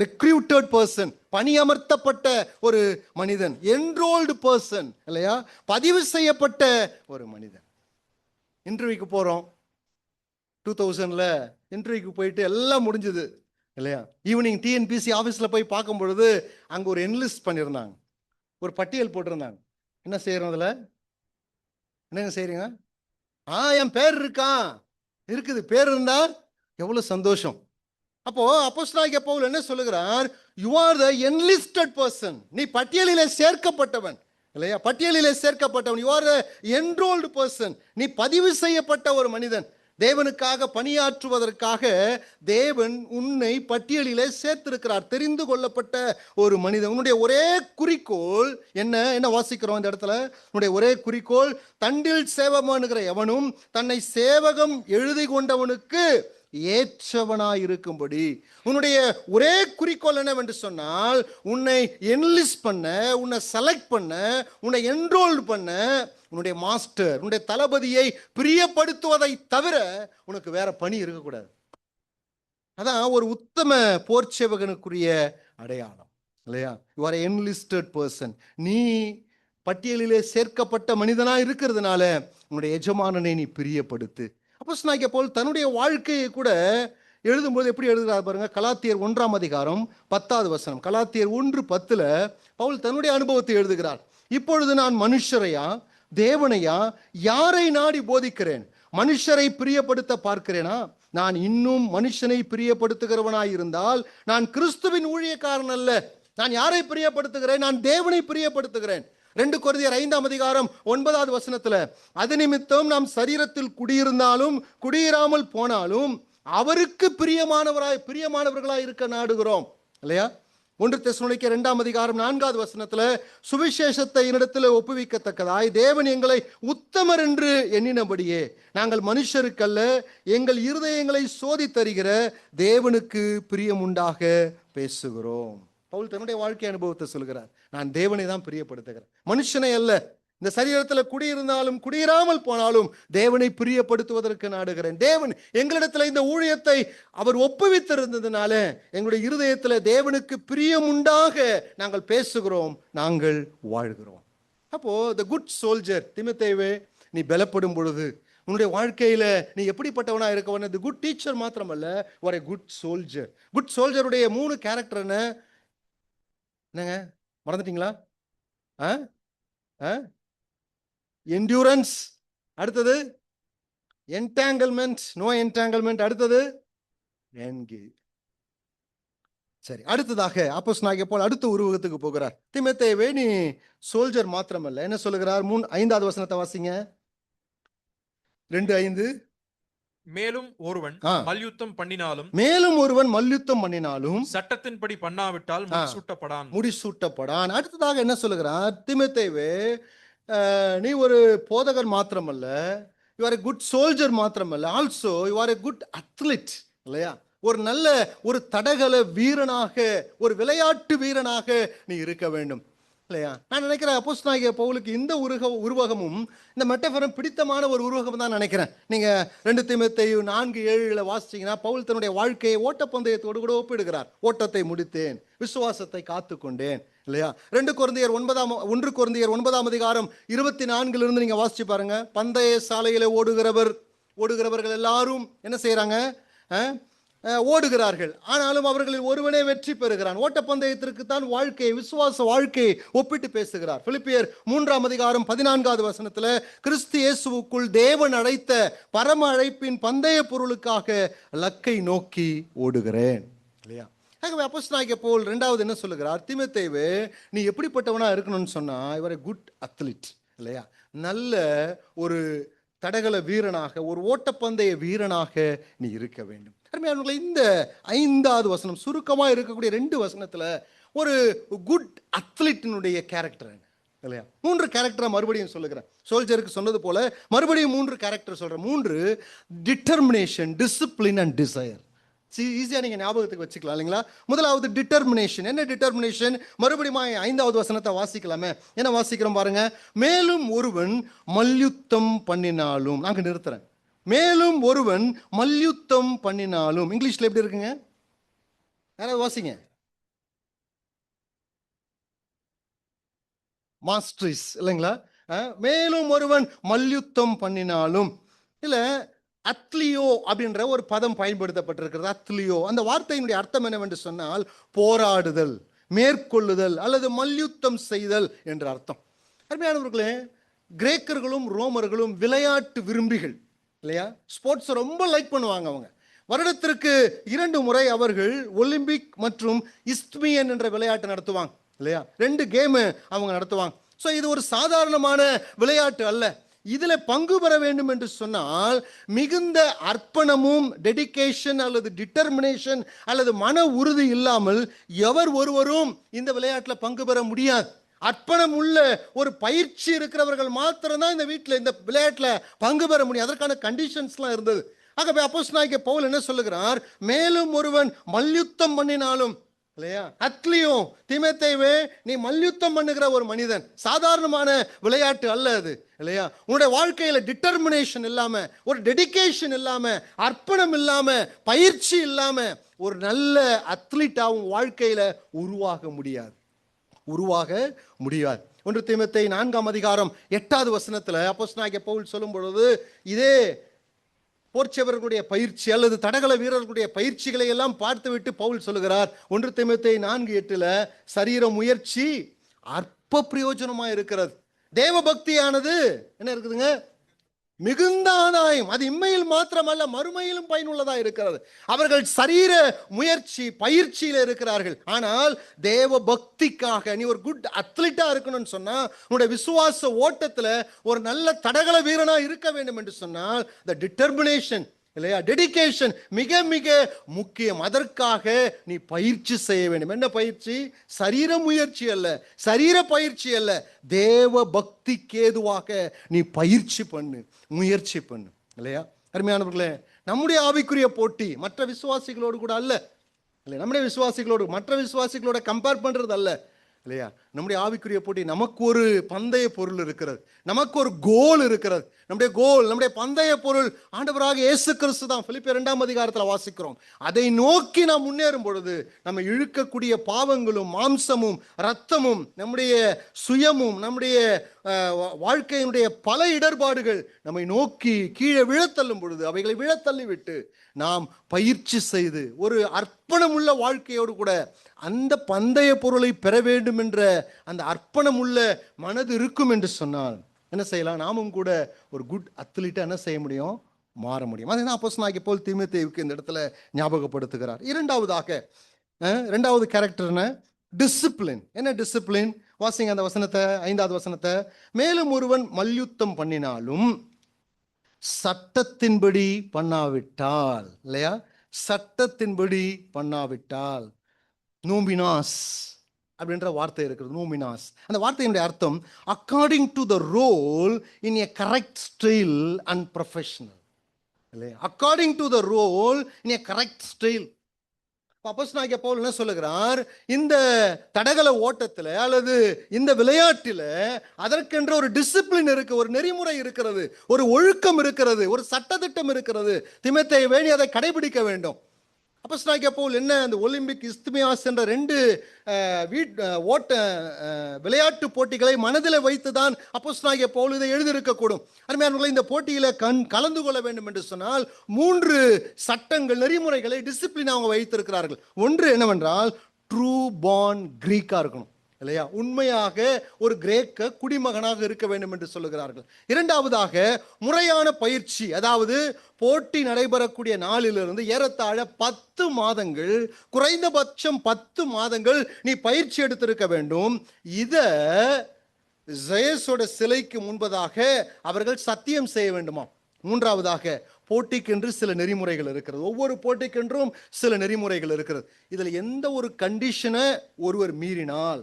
recruited person, பணியமர்த்தப்பட்ட ஒரு மனிதன், enrolled person, இல்லையா, பதிவு செய்யப்பட்ட ஒரு மனிதன். இன்டர்வியூக்கு போறோம். 2000ல இன்டர்வியூக்கு போயிட்டு எல்லாம் முடிஞ்சது, இல்லையா. ஈவினிங் டிஎன்பிசி ஆஃபீஸில் போய் பார்க்கும் பொழுது அங்கே ஒரு என்லிஸ்ட் பண்ணியிருந்தாங்க, ஒரு பட்டியல் போட்டிருந்தாங்க. என்ன செய்யறோம் அதில்? என்னங்க செய்றீங்க? என் பேர் இருக்குது. பேர் இருந்தா எவ்வளவு சந்தோஷம். அப்போ அப்போஸ்தலனாகிய பவுல் என்ன சொல்லுகிறார்? You are the enlisted person. நீ பட்டியலிலே சேர்க்கப்பட்டவன், இல்லையா, பட்டியலிலே சேர்க்கப்பட்டவன். You are the enrolled person. நீ பதிவு செய்யப்பட்ட ஒரு மனிதன். தேவனுக்காக பணியாற்றுவதற்காக தேவன் உன்னை பட்டியலிலே சேர்த்திருக்கிறார், தெரிந்து கொள்ளப்பட்ட ஒரு மனிதன். உன்னுடைய ஒரே குறிக்கோள் என்ன வாசிக்கிறோம் இந்த இடத்துல? உன்னுடைய ஒரே குறிக்கோள், தண்டில் சேவகமானுகிற எவனும் தன்னை சேவகம் எழுதி கொண்டவனுக்கு ஏற்றவனாயிருக்கும்படி. உன்னுடைய ஒரே குறிக்கோள் என்னவென்று சொன்னால், உன்னை என்லிஸ்ட் பண்ண, உன்னை செலக்ட் பண்ண, உன்னை என்ரோல் பண்ண உன்னுடைய மாஸ்டர், உன்னுடைய தளபதியை பிரியப்படுத்துவதை தவிர உனக்கு வேற பணி இருக்கக்கூடாது. அதான் ஒரு உத்தம போர் சேவகனுக்குரிய அடையாளம், இல்லையா. You are enlisted person. நீ பட்டியலிலே சேர்க்கப்பட்ட மனிதனா இருக்கிறதுனால உன்னுடைய எஜமானனை நீ பிரியப்படுத்து. அப்போஸ்தலனாகிய பவுல் தன்னுடைய வாழ்க்கையை கூட எழுதும்போது எப்படி எழுதுகிறார் பாருங்க. கலாத்தியர் 1ஆம் அதிகாரம் 10வது வசனம். கலாத்தியர் 1:10 பவுல் தன்னுடைய அனுபவத்தை எழுதுகிறார். இப்பொழுது நான் மனுஷரையா தேவனையா யாரை நாடி போதிக்கிறேன்? மனுஷரை பிரியப்படுத்த பார்க்கிறேனா? நான் இன்னும் மனுஷனை பிரியப்படுத்துகிறவனாய் இருந்தால் நான் கிறிஸ்துவின் ஊழியக்காரன் அல்ல. நான் யாரை பிரியப்படுத்துகிறேன்? நான் தேவனை பிரியப்படுத்துகிறேன். 2 கொரிந்தியர் 5ஆம் அதிகாரம் 9வது வசனத்துல, அது நிமித்தம் நாம் சரீரத்தில் குடியிருந்தாலும் குடியிராமல் போனாலும் அவருக்கு பிரியமானவர்களாய் இருக்க நாடுகிறோம், இல்லையா. 1 தெசலோனிக்கேயர் 2ஆம் அதிகாரம் 4வது வசனத்துல, சுவிசேஷத்தை என்னிடத்தில் ஒப்புவிக்கத்தக்கதாய் தேவன் எங்களை உத்தமர் என்று எண்ணினபடியே நாங்கள் மனுஷருக்கல்ல எங்கள் இருதயங்களை சோதித்தருகிற தேவனுக்கு பிரியமுண்டாக பேசுகிறோம். பவுல் தன்னுடைய வாழ்க்கை அனுபவத்தை சொல்கிறார். நான் தேவனை தான் பிரியப்படுத்துகிறேன், மனுஷனை அல்ல. இந்த சரீரத்தில் குடியிருந்தாலும் குடியிராமல் போனாலும் தேவனை பிரியப்படுத்துவதற்கு நாடுகிறேன். தேவன் எங்களிடத்தில் இந்த ஊழியத்தை அவர் ஒப்புவித்திருந்ததுனால எங்களுடைய இருதயத்தில் தேவனுக்கு பிரியமுண்டாக நாங்கள் பேசுகிறோம், நாங்கள் வாழ்கிறோம். அப்போ த குட் சோல்ஜர், தீமோத்தேயுவே, நீ பலப்படும் பொழுது உன்னுடைய வாழ்க்கையில நீ எப்படிப்பட்டவனா இருக்கவன? தி குட் டீச்சர் மாத்திரமல்ல, ஒரு குட் சோல்ஜர். குட் சோல்ஜருடைய 3 கேரக்டர் என்னங்க மறந்துட்டீங்களா? என்டியூரன்ஸ், அடுத்தது என்டாங்கிள்மெண்ட், நோ என்டாங்கிள்மெண்ட், அடுத்தது என்கேஜ். சரி, அடுத்ததாக அப்போஸ்தலனாகிய பவுல் அடுத்த உருவகத்துக்கு போகிறார். தீமோத்தேயுவே, நீ சோல்ஜர் மாத்திரமல்ல, என்ன சொல்லுகிறார்? 5வது வசனத்தை வாசிங்க. 2:5. மேலும் ஒருவன் மல்யுத்தம் பண்ணினாலும் சட்டத்தின்படி பண்ணாவிட்டால் முடிசூட்டப்படான். அடுத்ததாக என்ன சொல்லுகிறார்? தீமோத்தேயுவே, நீ ஒரு போதகர் மாத்திரமல்ல, you are a good soldier மாத்திரமல்ல, also you are a good athlete, இல்லையா. ஒரு நல்ல ஒரு தடகள வீரனாக, ஒரு விளையாட்டு வீரனாக நீ இருக்க வேண்டும், இல்லையா. நான் நினைக்கிறேன் அப்போஸ்தலனாகிய பவுலுக்கு இந்த உருவகமும் இந்த மெட்டபரும் பிடித்தமான ஒரு உருவகம் தான் நினைக்கிறேன். நீங்க 2 தீமோத்தேயு 4:7 வாசிச்சீங்கன்னா பவுல் தன்னுடைய வாழ்க்கையை ஓட்டப்பந்தயத்தோடு கூட ஒப்பிடுகிறார். ஓட்டத்தை முடித்தேன், விசுவாசத்தை காத்து கொண்டேன், இல்லையா. 1 கொரிந்தியர் 9ஆம் அதிகாரம் 24 நீங்க வாசிச்சு பாருங்க. பந்தய சாலையில ஓடுகிறவர்கள் எல்லாரும் என்ன செய்யறாங்க? ஓடுகிறார்கள், ஆனாலும் அவர்களில் ஒருவனே வெற்றி பெறுகிறான். ஓட்டப்பந்தயத்திற்கு தான் வாழ்க்கையை, விசுவாச வாழ்க்கையை ஒப்பிட்டு பேசுகிறார். பிலிப்பியர் 3:14 கிறிஸ்து இயேசுவுக்குள் தேவன் அழைத்த பரம அழைப்பின் பந்தய பொருளுக்காக லக்கை நோக்கி ஓடுகிறேன். இல்லையா? ஆகவே அப்போஸ்தலனாகிய பவுல் இரண்டாவது என்ன சொல்லுகிறார்? தீமோத்தேயுவே, நீ எப்படிப்பட்டவனா இருக்கணும்னு சொன்னா, இவரை குட் அத்லீட், இல்லையா, நல்ல ஒரு தடகள வீரனாக, ஒரு ஓட்டப்பந்தய வீரனாக நீ இருக்க வேண்டும். அருமையானவர்களே, இந்த 5வது வசனம் சுருக்கமா இருக்கக்கூடிய 2 வசனத்துல ஒரு குட் அத்லீட்டினுடைய கேரக்டர் என்ன, இல்லையா? 3 கேரக்டரை மறுபடியும் சொல்லுகிறேன். சோல்ஜருக்கு சொன்னது போல மறுபடியும் 3 கேரக்டர் சொல்றேன். 3: டிட்டர்மினேஷன், டிசிப்ளின் அண்ட் டிசைர். ஈஸியா நீங்க ஞாபகத்துக்கு வச்சுக்கலாம், இல்லைங்களா? முதலாவது டிட்டர்மினேஷன். என்ன டிட்டர்மினேஷன்? மறுபடியும் 5வது வசனத்தை வாசிக்கலாமே. என்ன வாசிக்கிறோம் பாருங்க. மேலும் ஒருவன் மல்யுத்தம் பண்ணினாலும், நாங்க நிறுத்துறேன். மேலும் ஒருவன் மல்யுத்தம் பண்ணினாலும், இங்கிலீஷ்ல எப்படி இருக்குங்க? யாராவது வாசிங்க. மாஸ்டரிஸ், இல்லைங்களா? மேலும் ஒருவன் மல்யுத்தம் பண்ணினாலும், இல்ல அத்லியோ அப்படின்ற ஒரு பதம் பயன்படுத்தப்பட்டிருக்கிறது. அத்லியோ, அந்த வார்த்தையினுடைய அர்த்தம் என்னவென்று சொன்னால் போராடுதல், மேற்கொள்ளுதல் அல்லது மல்யுத்தம் செய்தல் என்ற அர்த்தம். அருமையானவர்களே, கிரேக்கர்களும் ரோமர்களும் விளையாட்டு விரும்பிகள், இல்லையா? ஸ்போர்ட்ஸ் ரொம்ப லைக் பண்ணுவாங்க. அவங்க வருடத்திற்கு 2 முறை அவர்கள் ஒலிம்பிக் மற்றும் இஸ்த்மியன் என்ற விளையாட்டு நடத்துவாங்க, இல்லையா? 2 கேம் அவங்க நடத்துவாங்க. ஸோ இது ஒரு சாதாரணமான விளையாட்டு அல்ல. இதில் பங்கு பெற வேண்டும் என்று சொன்னால் மிகுந்த அர்ப்பணமும், டெடிகேஷன் அல்லது டிட்டர்மினேஷன் அல்லது மன உறுதி இல்லாமல் எவர் ஒருவரும் இந்த விளையாட்டில் பங்கு பெற முடியாது. அர்ப்பணம் உள்ள ஒரு பயிற்சி இருக்கிறவர்கள் மாத்திரம்தான் இந்த வீட்டில், இந்த விளையாட்டில் பங்கு பெற முடியும். அதற்கான கண்டிஷன்ஸ்லாம் இருந்தது. ஆகவே அப்போஸ்தலனாகிய பவுல் என்ன சொல்லுகிறார்? மேலும் ஒருவன் மல்யுத்தம் பண்ணினாலும், இல்லையா? அத்லியோ, தீமோத்தேயுவே, நீ மல்யுத்தம் பண்ணுகிற ஒரு மனிதன், சாதாரணமான விளையாட்டு அல்ல அது, இல்லையா? உன்னுடைய வாழ்க்கையில டிட்டர்மினேஷன் இல்லாம, ஒரு டெடிகேஷன் இல்லாம, அர்ப்பணம் இல்லாம, பயிற்சி இல்லாம ஒரு நல்ல அத்லீட்டாவும் வாழ்க்கையில உருவாக முடியாது. 1 தீமோத்தேயு 4:8 அப்போஸ்தலனாகிய பவுல் சொல்லும் பொழுது இதே போர்ச்சவர்களுடைய பயிற்சி அல்லது தடகள வீரர்களுடைய பயிற்சிகளை எல்லாம் பார்த்துவிட்டு பவுல் சொல்லுகிறார். 1 தீமோத்தேயு 4:8 சரீர முயற்சி அற்ப பிரயோஜனமா இருக்கிறது, தேவ பக்தியானது என்ன இருக்குதுங்க? மிகுந்த ஆதாயம். அது இம்மையில் மாத்திரமல்ல, மறுமையிலும் பயனுள்ளதா இருக்கிறது. அவர்கள் சரீர முயற்சி பயிற்சியில இருக்கிறார்கள். ஆனால் தேவ பக்திக்காக நீ ஒரு குட் அத்லீட்டா இருக்கணும்னு சொன்னா, உன்னுடைய விசுவாச ஓட்டத்துல ஒரு நல்ல தடகள வீரனா இருக்க வேண்டும் என்று சொன்னால் the determination, இல்லையா, டெடிகேஷன் மிக மிக முக்கியம். அதற்காக நீ பயிற்சி செய்ய வேண்டும். என்ன பயிற்சி? சரீர முயற்சி அல்ல, சரீர பயிற்சி அல்ல, தேவ பக்திக்கு ஏதுவாக நீ பயிற்சி பண்ணு, முயற்சி பண்ணு, இல்லையா? அருமையானவர்களே, நம்முடைய ஆவிக்குரிய போட்டி மற்ற விசுவாசிகளோடு கூட அல்ல, இல்லை, நம்முடைய விசுவாசிகளோடு மற்ற விசுவாசிகளோட கம்பேர் பண்றது அல்ல, இல்லையா? நம்முடைய ஆவிக்குரிய போட்டி, நமக்கு ஒரு பந்தய பொருள் இருக்கிறது, நமக்கு ஒரு கோல் இருக்கிறது. நம்முடைய கோல், நம்முடைய பந்தய பொருள் ஆண்டவராக இயேசு கிறிஸ்து தான். பிலிப்பியர் 2:2 வாசிக்கிறோம். அதை நோக்கி நாம் முன்னேறும் பொழுது நம்ம இழுக்கக்கூடிய பாவங்களும் மாம்சமும் இரத்தமும் நம்முடைய சுயமும் நம்முடைய வாழ்க்கையினுடைய பல இடர்பாடுகள் நம்மை நோக்கி கீழே விழத்தள்ளும் பொழுது அவைகளை விழத்தள்ளி விட்டு நாம் பயிற்சி செய்து ஒரு அர்ப்பணமுள்ள வாழ்க்கையோடு கூட அந்த பந்தய பொருளை பெற வேண்டும் என்ற அந்த அர்ப்பணமுள்ள மனது இருக்கும் என்று சொன்னால் என்ன செய்யலாம்? நாமும் கூட ஒரு குட் அத்லீட்டா என்ன செய்ய முடியும்? மாற முடியும். அதுதான் அப்போஸ்தலனாகிய பவுல் தீமோத்தேயுவுக்கு இந்த இடத்துல ஞாபகப்படுத்துகிறார். இரண்டாவது கேரக்டர் என்ன? டிசிப்ளின். என்ன டிசிப்ளின்? வாசிங்க அந்த வசனத்தை, 5வது வசனத்தை. மேலும் ஒருவன் மல்யுத்தம் பண்ணினாலும் சட்டத்தின்படி பண்ணாவிட்டால், இல்லையா, சட்டத்தின்படி பண்ணாவிட்டால், நூமினாஸ் அப்படின்ற வார்த்தை இருக்கிறது. நூமினாஸ், அந்த வார்த்தையினுடைய அர்த்தம் according to the rule in a correct style and professional, இல்லையா? According to the rule in a correct style. அப்போஸ்தலனாகிய பவுல் என்ன சொல்லுகிறார்? இந்த தடகள ஓட்டத்தில் அல்லது இந்த விளையாட்டில் அதற்கென்ற ஒரு டிசிப்ளின் இருக்கு, ஒரு நெறிமுறை இருக்கிறது, ஒரு ஒழுக்கம் இருக்கிறது, ஒரு சட்டத்திட்டம் இருக்கிறது. தீமோத்தேயுவே, நீ அதை கடைபிடிக்க வேண்டும். அப்போஸ்தலனாகிய பவுல் என்ன அந்த ஒலிம்பிக் இஸ்துமியாஸ் என்ற 2 விளையாட்டு போட்டிகளை மனதில் வைத்துதான் அப்போஸ்தலனாகிய பவுல் இதை எழுதியிருக்கக்கூடும். அருமையானவர்களே, இந்த போட்டியில கலந்து கொள்ள வேண்டும் என்று சொன்னால் 3 சட்டங்கள், நெறிமுறைகளை, டிசிப்ளின் அவங்க வைத்திருக்கிறார்கள். ஒன்று என்னவென்றால், ட்ரூ பார்ன் கிரீக்கா இருக்கணும் இல்லையா, உண்மையாக ஒரு கிரேக்க குடிமகனாக இருக்க வேண்டும் என்று சொல்லுகிறார்கள். இரண்டாவதாக முறையான பயிற்சி, அதாவது போட்டி நடைபெறக்கூடிய நாளிலிருந்து ஏறத்தாழ 10 மாதங்கள், குறைந்தபட்சம் 10 மாதங்கள் நீ பயிற்சி எடுத்திருக்க வேண்டும். இத ஜெயஸோட சிலைக்கு முன்பதாக அவர்கள் சத்தியம் செய்ய வேண்டுமா. மூன்றாவதாக போட்டிக்கென்று சில நெறிமுறைகள் இருக்கிறது. ஒவ்வொரு போட்டிக்கென்றும் சில நெறிமுறைகள் இருக்கிறது. இதுல எந்த ஒரு கண்டிஷனை ஒருவர் மீறினால்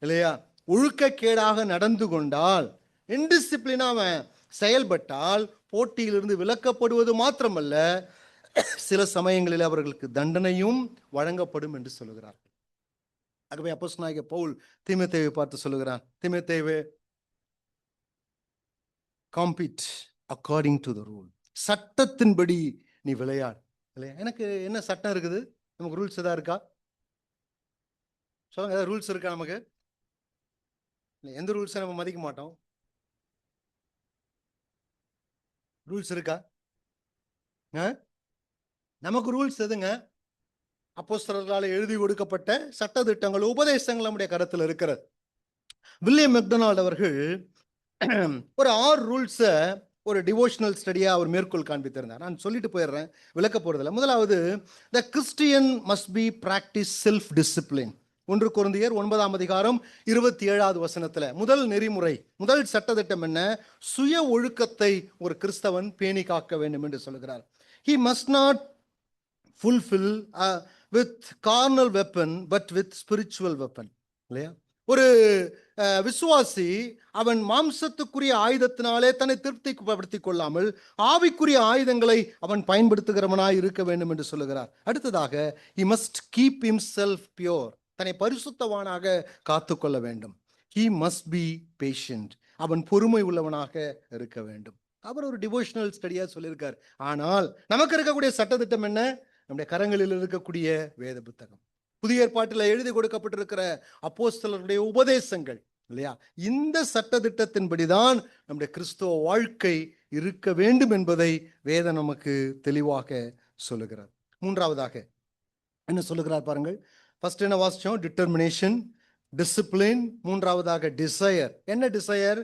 இல்லையா, ஒழுக்கக்கேடாக நடந்து கொண்டால், இன்டிசிப்ளினா அவன் செயல்பட்டால் போட்டியிலிருந்து விலக்கப்படுவது மாத்திரமல்ல, சில சமயங்களில் அவர்களுக்கு தண்டனையும் வழங்கப்படும் என்று சொல்லுகிறார்கள். ஆகவே அப்போஸ்தலனாகிய பவுல் தீமோத்தேயுவை பார்த்து சொல்லுகிறார், தீமோத்தேயுவே, compete according to the rule, சட்டத்தின்படி நீ விளையாடு இல்லையா. எனக்கு என்ன சட்டம் இருக்குது? நமக்கு ரூல்ஸ் ஏதாவது இருக்கா சொல்லுங்க. ஏதாவது ரூல்ஸ் இருக்கா நமக்கு? எந்த ரூல்ஸை நம்ம மதிக்க மாட்டோம். ரூல்ஸ் இருக்கா? நமக்கு ரூல்ஸ் எதுங்க? அப்போஸ்தலர்களால் எழுதி கொடுக்கப்பட்ட சட்ட திட்டங்கள், உபதேசங்கள் நம்முடைய கருத்தில் இருக்கிறது. வில்லியம் மெக்டொனால்ட் அவர்கள் ஒரு 6 ரூல்ஸை ஒரு டிவோஷனல் ஸ்டடியா அவர் மேற்கோள் காண்பித்திருந்தார். நான் சொல்லிட்டு போயிடுறேன், விளக்க போறதில்லை. முதலாவது, த Christian must be practice self discipline. 1 கொரிந்தியர் 9ஆம் அதிகாரம் 27வது வசனத்துல முதல் நெறிமுறை, முதல் சட்டத்திட்டம் என்ன? சுய ஒழுக்கத்தை ஒரு கிறிஸ்தவன் பேணி காக்க வேண்டும் என்று சொல்கிறார். He must not fulfill with carnal weapon but with spiritual weapon. இல்லையா? ஒரு விசுவாசி அவன் மாம்சத்துக்குரிய ஆயுதத்தினாலே தன்னை திருப்திப்படுத்திக் கொள்ளாமல் ஆவிக்குரிய ஆயுதங்களை அவன் பயன்படுத்துகிறவனாய் இருக்க வேண்டும் என்று சொல்லுகிறார். அடுத்ததாக, he must keep himself pure, தன்னை பரிசுத்தவானாக காத்துக்கொள்ள வேண்டும். He must be patient, அவன் பொறுமை உள்ளவனாக இருக்க வேண்டும். அவர் ஒரு டிவோஷனல் ஸ்டடியா சொல்லியிருக்கார். ஆனால் நமக்கு இருக்கக்கூடிய சட்டத்திட்டம் என்ன? நம்முடைய கரங்களில் இருக்கக்கூடிய வேத புத்தகம், புதிய ஏற்பாட்டில் எழுதி கொடுக்கப்பட்டிருக்கிற அப்போஸ்தலருடைய உபதேசங்கள் இல்லையா. இந்த சட்டத்திட்டத்தின்படிதான் நம்முடைய கிறிஸ்துவ வாழ்க்கை இருக்க வேண்டும் என்பதை வேதம் நமக்கு தெளிவாக சொல்லுகிறார். மூன்றாவதாக என்ன சொல்லுகிறார் பாருங்கள். ஃபர்ஸ்ட் என்ன வாசிச்சோம்? Determination, discipline. மூன்றாவதாக டிசையர். என்ன டிசையர்?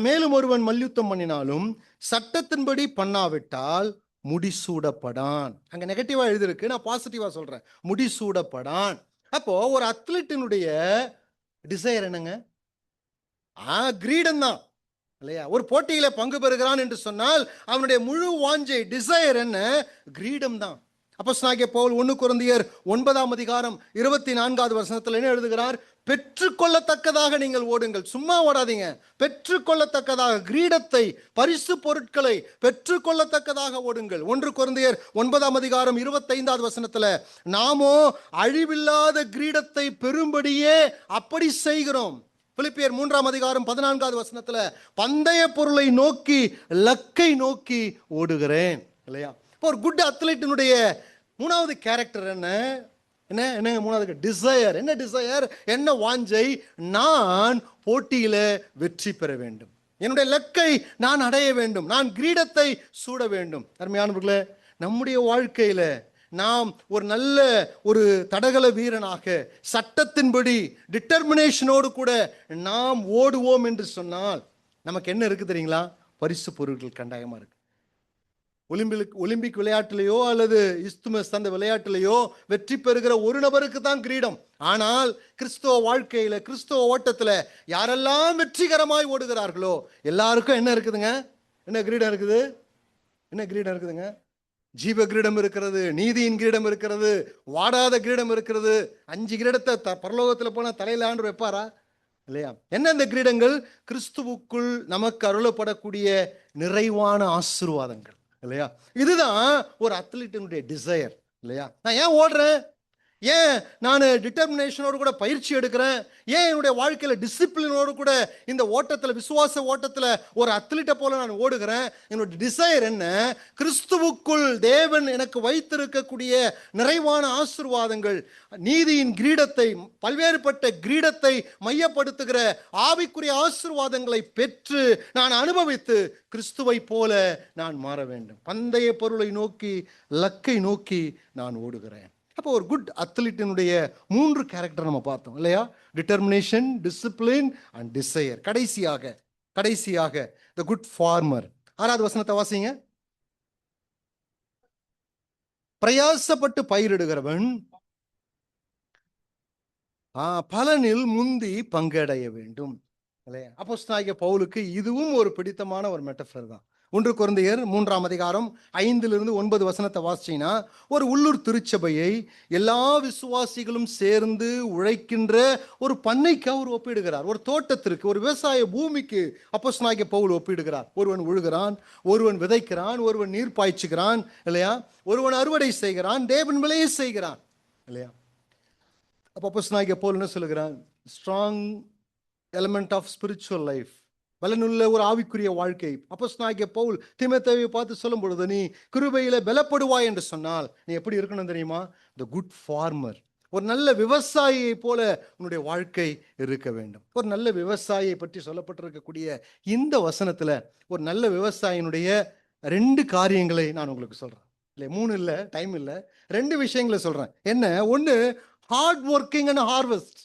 மேலும் ஒருவன் மல்யுத்தம் பண்ணினாலும் சட்டத்தின்படி பண்ணாவிட்டால் முடிசூடப்படான். அங்க நெகட்டிவா எழுதிருக்கு, நான் பாசிட்டிவா சொல்றேன், முடிசூடப்படான். அப்போ ஒரு அத்லீட்டினுடைய டிசையர் என்னங்க? கிரீடம் தான் இல்லையா. ஒரு போட்டியில பங்கு பெறுகிறான் என்று சொன்னால் அவனுடைய முழு வாஞ்சை, டிசையர் என்ன? கிரீடம் தான். அப்போஸ்தலனாகிய பவுல் 1 கொரிந்தியர் 9ஆம் அதிகாரம் 24வது வசனத்தில் என்ன எழுதுகிறார்? பெற்றுக்கொள்ளத்தக்கதாக நீங்கள் ஓடுங்கள். சும்மா ஓடாதீங்க, பெற்றுக்கொள்ளத்தக்கதாக, கிரீடத்தை, பரிசு பொருட்களை பெற்றுக்கொள்ளத்தக்கதாக ஓடுங்கள். 1 கொரிந்தியர் 9ஆம் அதிகாரம் 25வது வசனத்துல, நாமோ அழிவில்லாத கிரீடத்தை பெறும்படியே அப்படி செய்கிறோம். பிலிப்பியர் 3ஆம் அதிகாரம் 14வது வசனத்துல, பந்தய பொருளை நோக்கி, லக்கை நோக்கி ஓடுகிறேன் இல்லையா. இப்போ ஒரு குட் அத்லீட்டினுடைய மூணாவது கேரக்டர் என்ன? என்ன மூணாவது? டிசையர். என்ன டிசையர்? என்ன வாஞ்சை? நான் போட்டியில வெற்றி பெற வேண்டும், என்னுடைய லக்கை நான் அடைய வேண்டும், நான் கிரீடத்தை சூட வேண்டும். அருமையானவர்களே, நம்முடைய வாழ்க்கையில நாம் ஒரு நல்ல ஒரு தடகள வீரனாக சட்டத்தின்படி டிட்டர்மினேஷனோடு கூட நாம் ஓடுவோம் என்று சொன்னால் நமக்கு என்ன இருக்கு தெரியுங்களா? பரிசு பொருட்கள் கண்டாயமா இருக்கு. ஒலிம்பிக் விளையாட்டிலேயோ அல்லது இஸ்துமஸ் அந்த விளையாட்டிலேயோ வெற்றி பெறுகிற ஒரு நபருக்கு தான் கிரீடம். ஆனால் கிறிஸ்துவ வாழ்க்கையில, கிறிஸ்துவ ஓட்டத்துல யாரெல்லாம் வெற்றிகரமாய் ஓடுகிறார்களோ எல்லாருக்கும் என்ன இருக்குதுங்க? என்ன கிரீடம் இருக்குது? என்ன கிரீடம் இருக்குதுங்க? ஜீவ கிரீடம் இருக்கிறது, நீதியின் கிரீடம் இருக்கிறது, வாடாத கிரீடம் இருக்கிறது. 5 கிரீடத்தை பரலோகத்துல போனா தலையில ஆண்டு வைப்பாரா இல்லையா? என்ன அந்த கிரீடங்கள்? கிறிஸ்துவுக்குள் நமக்கு அருளப்படக்கூடிய நிறைவான ஆசீர்வாதங்கள் இல்லையா. இதுதான் ஒரு அத்லீட்டினுடைய டிசையர் இல்லையா. நான் ஏன் ஓடுறேன்? ஏன் நான் டிட்டர்மினேஷனோடு கூட பயிற்சி எடுக்கிறேன்? ஏன் என்னுடைய வாழ்க்கையில் டிசிப்ளினோடு கூட இந்த ஓட்டத்தில், விசுவாச ஓட்டத்தில் ஒரு அத்லீட்டை போல நான் ஓடுகிறேன்? என்னுடைய டிசைர் என்ன? கிறிஸ்துவுக்குள் தேவன் எனக்கு வைத்திருக்கக்கூடிய நிறைவான ஆசீர்வாதங்கள், நீதியின் கிரீடத்தை, பல்வேறுபட்ட கிரீடத்தை மையப்படுத்துகிற ஆவிக்குரிய ஆசீர்வாதங்களை பெற்று நான் அனுபவித்து கிறிஸ்துவை போல நான் மாற வேண்டும். பந்தய பொருளை நோக்கி, லக்கை நோக்கி நான் ஓடுகிறேன். அப்போ ஒரு குட் அத்லீட்டினுடைய 3 கேரக்டர் நம்ம பார்த்தோம் இல்லையா? Determination, discipline and desire. கடைசியாக த குட் ஃபார்மர். 6வது வசனத்தை வாசிங்க. பிரயாசப்பட்டு பயிரிடுகிறவன் பலனில் முந்தி பங்கடைய வேண்டும் இல்லையா? அப்போஸ்தலனாகிய பவுலுக்கு இதுவும் ஒரு பிடித்தமான ஒரு மெட்டஃபர் தான். 1 கொரிந்தியர் 3ஆம் அதிகாரம் 5-9 வசனத்தை வாசிச்சீங்கன்னா, ஒரு உள்ளூர் திருச்சபையை எல்லா விசுவாசிகளும் சேர்ந்து உழைக்கின்ற ஒரு பண்ணைக்கு அவர் ஒப்பிடுகிறார். ஒரு தோட்டத்திற்கு, ஒரு விவசாய பூமிக்கு அப்போஸ்தலனாகிய பவுல் ஒப்பிடுகிறார். ஒருவன் உழுகிறான், ஒருவன் விதைக்கிறான், ஒருவன் நீர் பாய்ச்சுகிறான் இல்லையா? ஒருவன் அறுவடை செய்கிறான், தேவன் விளைய செய்கிறான் இல்லையா? அப்போ அப்போஸ்தலனாகிய பவுல் என்ன சொல்லுகிறான்? Strong element of spiritual life, பலனுள்ள ஒரு ஆவிக்குரிய வாழ்க்கை. அப்போஸ்தலனாகிய பவுல் தீமோத்தேயுவை பார்த்து சொல்லும் பொழுது, நீ கிருபையில பலப்படுவாய் என்று சொன்னால் நீ எப்படி இருக்கணும் தெரியுமா? The good farmer. ஒரு நல்ல விவசாயியை போல உன்னுடைய வாழ்க்கை இருக்க வேண்டும். ஒரு நல்ல விவசாயியை பற்றி சொல்லப்பட்டிருக்கக்கூடிய இந்த வசனத்துல ஒரு நல்ல விவசாயினுடைய 2 காரியங்களை நான் உங்களுக்கு சொல்றேன். இல்லை 3 இல்லை, டைம் இல்லை, 2 விஷயங்களை சொல்றேன். என்ன? ஒன்று, ஹார்ட் ஒர்க்கிங் அண்ட் ஹார்வெஸ்ட்